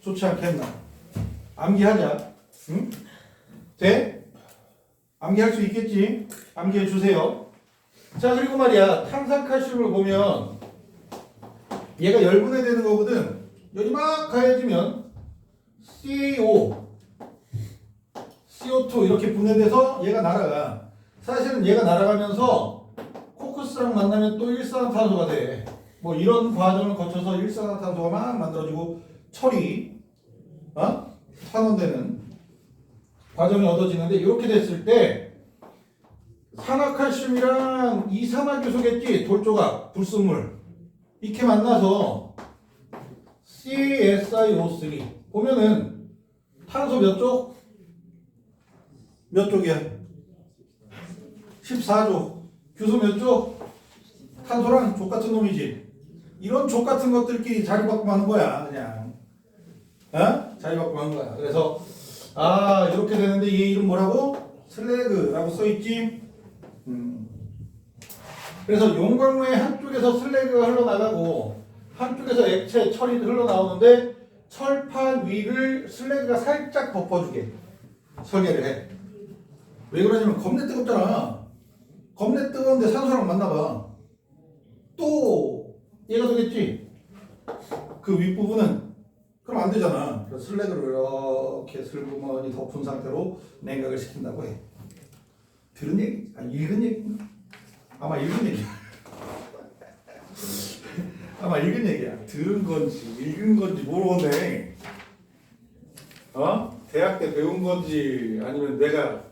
좋지 않겠나. 암기하자. 응? 돼? 암기할 수 있겠지? 암기해 주세요. 자 그리고 말이야 탄산칼슘을 보면 얘가 열분해 되는 거거든. 여기 막 가해지면 CaO, CO2 이렇게 분해돼서 얘가 날아가. 사실은 얘가 날아가면서 코크스랑 만나면 또 일산화탄소가 돼. 뭐 이런 과정을 거쳐서 일산화탄소가 막 만들어지고 철이 탄원되는 과정이 얻어지는데 이렇게 됐을 때 산화칼슘이랑 이산화규소겠지. 돌조각, 불순물 이렇게 만나서 CaSiO3 보면은 탄소 몇 쪽? 몇 쪽이야? 14쪽. 규소 몇 쪽? 탄소랑 족같은 놈이지. 이런 족같은 것들끼리 자리바꿈 하는 거야 그냥. 자리바꿈 하는 거야. 그래서 이렇게 되는데 얘 이름 뭐라고? 슬래그라고 써있지. 그래서 용광로의 한쪽에서 슬래그가 흘러나가고 한쪽에서 액체 철이 흘러나오는데 철판 위를 슬래그가 살짝 덮어주게 설계를 해. 왜 그러냐면 겁내 뜨겁잖아. 겁내 뜨거운데 산소랑 만나봐. 또 얘가 되겠지. 그 윗부분은 그럼 안 되잖아. 그래서 슬래그를 이렇게 슬그머니 덮은 상태로 냉각을 시킨다고 해. 들은 얘기? 읽은 얘기인가? 아마 읽은 얘기야. 아마 읽은 얘기야. 들은 건지 읽은 건지 모르겠네. 대학 때 배운 건지 아니면 내가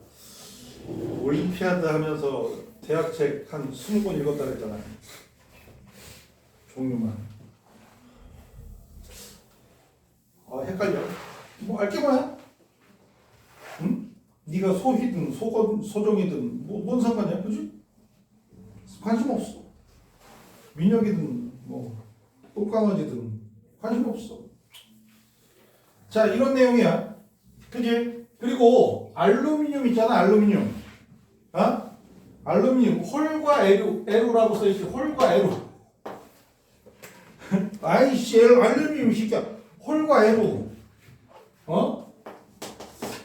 올림피아드 하면서 대학책 한 20권 읽었다 그랬잖아. 종류만. 헷갈려. 뭐 알게 뭐야? 응? 네가 소희든 소정이든 뭔 상관이야, 그지? 관심 없어. 민혁이든 뭐 똥강아지든 관심 없어. 자, 이런 내용이야. 그지? 그리고 알루미늄 있잖아, 알루미늄. 알루미늄 홀과 에루라고 써있지. 홀과 에루. 아이씨, 알루미늄 시켜. 홀과 에루.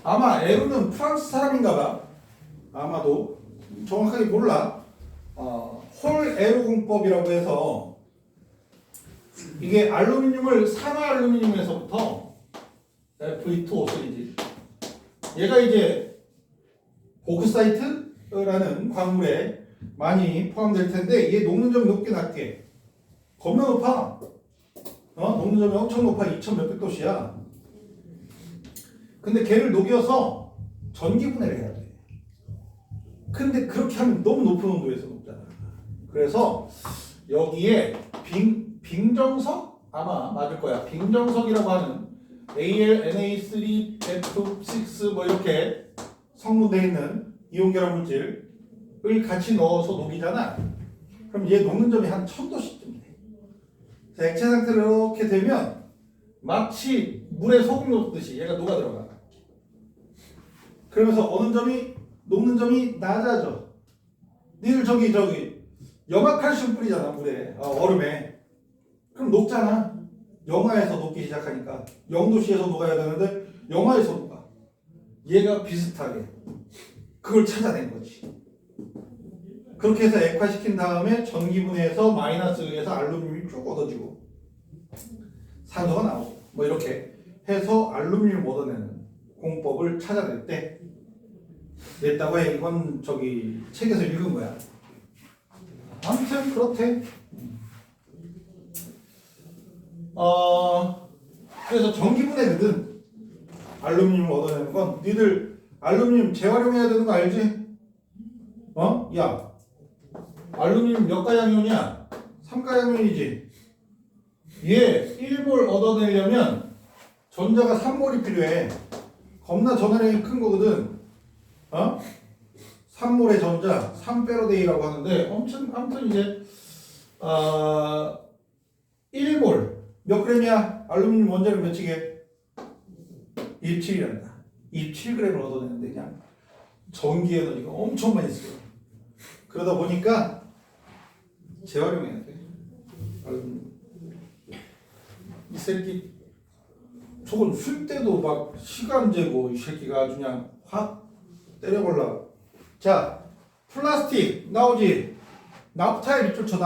아마 에루는 프랑스 사람인가봐. 아마도 정확하게 몰라. 홀 에루 공법이라고 해서 이게 알루미늄을 산화 알루미늄에서부터 Fe2O3지. 얘가 이제 보크사이트라는 광물에 많이 포함될 텐데 얘 녹는 점이 높게 낮게 겁나 높아. 녹는 점이 엄청 높아. 2000 몇백 도씨야. 근데 걔를 녹여서 전기 분해를 해야 돼. 근데 그렇게 하면 너무 높은 온도에서 녹잖아. 그래서 여기에 빙정석? 아마 맞을 거야. 빙정석이라고 하는 AlNA3F6 뭐 이렇게 성분되어 있는 이온결합 물질을 같이 넣어서 녹이잖아. 그럼 얘 녹는 점이 한 1000도씨쯤 돼. 자, 액체 상태로 이렇게 되면 마치 물에 소금 녹듯이 얘가 녹아 들어가. 그러면서 어느 점이 녹는 점이 낮아져. 니들 저기 염화칼슘 뿌리잖아 물에 얼음에. 그럼 녹잖아. 영하에서 녹기 시작하니까 0도씨에서 녹아야 되는데 영하에서 녹아. 얘가 비슷하게 그걸 찾아낸 거지. 그렇게 해서 액화시킨 다음에 전기분해해서 마이너스에서 알루미늄이 쭉 얻어지고 산소가 나오고 뭐 이렇게 해서 알루미늄을 얻어내는 공법을 찾아냈대. 냈다고 해. 이건 저기 책에서 읽은 거야. 아무튼 그렇대. 그래서 전기분해거든. 알루미늄을 얻어내는 건. 니들 알루미늄 재활용해야 되는 거 알지? 야, 알루미늄 몇 가양이온이야? 3가양이온이지. 얘 1몰 얻어내려면 전자가 3몰이 필요해. 겁나 전화량이 큰 거거든. 3몰의 전자 3페로데이라고 하는데 아무튼 이제 1몰 몇 그램이야? 알루미늄 원자력 몇이게? 27이란다. 27g을 얻어내는데 그냥 전기 에너지가 엄청 많이 쓰여. 그러다 보니까 재활용해야 돼. 알루미늄. 이 새끼 저건 쉴 때도 막 시간 재고 이 새끼가 아주 그냥 확 때려볼라. 자, 플라스틱 나오지. 나프타에 밑줄 쳐.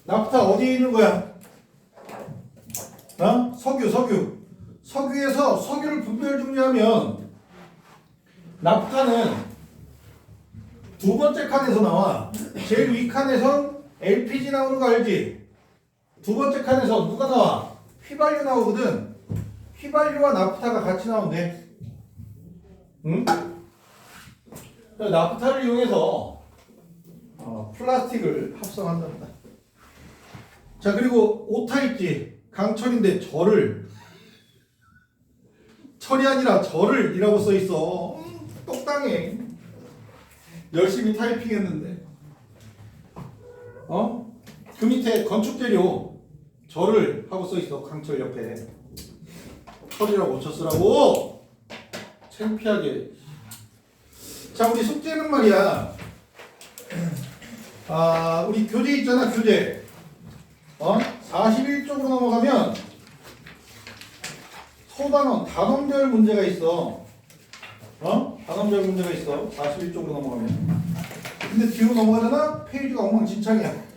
나프타 어디에 있는 거야? 석유에서 석유를 분별 중요하면 나프타는 두 번째 칸에서 나와. 제일 위 칸에선 LPG 나오는 거 알지? 두 번째 칸에서 누가 나와? 휘발유 나오거든. 휘발유와 나프타가 같이 나온대. 응? 나프타를 이용해서 플라스틱을 합성한답니다. 자, 그리고 오타 있지. 강철인데 철이 아니라 절을이라고 써있어. 똑당해. 열심히 타이핑했는데 그 밑에 건축재료 절을 하고 써있어. 강철 옆에 철이라고 고쳤으라고. 창피하게. 자, 우리 숙제는 말이야. 우리 교재 있잖아. 교재 41쪽으로 넘어가면 소단원 단원별 문제가 있어. 단원별 문제가 있어. 41쪽으로 넘어가면. 근데 뒤로 넘어가잖아. 페이지가 엉망진창이야.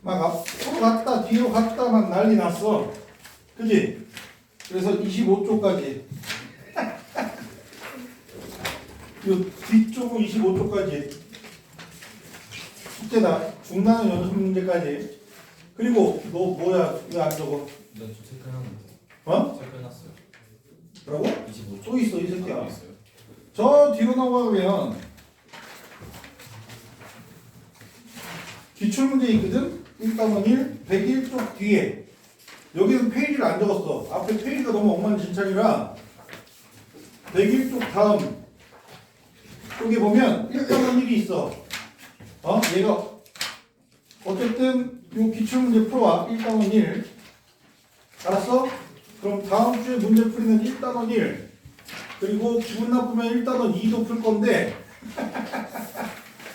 막 앞으로 갔다 뒤로 갔다 막 난리 났어. 그지? 그래서 25쪽까지 요 뒤쪽은 25쪽까지 숙제다. 중단은 연습 문제까지. 그리고 너 뭐야? 왜 안 적어? 네, 저 체크해놨는데. 체크해놨어요. 뭐라고? 25초. 또 있어 이 새끼야. 있어요. 저 뒤로 넘어가면 기출문제 있거든? 1단원 1, 101쪽 뒤에. 여기는 페이지를 안 적었어. 앞에 페이지가 너무 엉망진창이라 101쪽 다음 쪽에 보면 1단원 1이 있어. 얘가 어쨌든 요 기출문제 풀어와. 1단원 1. 알았어? 그럼 다음 주에 문제 풀이는 1단원 1. 그리고 기분 나쁘면 1단원 2도 풀 건데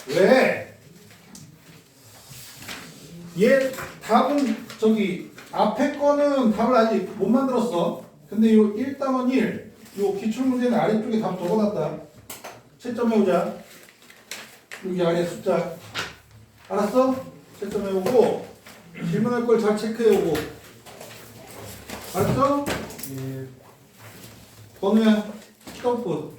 왜? 얘 답은 저기 앞에 거는 답을 아직 못 만들었어. 근데 요 1단원 1, 요 기출문제는 아래쪽에 답 적어놨다. 채점해오자. 여기 아래 숫자. 알았어? 채점해오고 질문할 걸 잘 체크해오고. 알았어? 번호야. 스톱.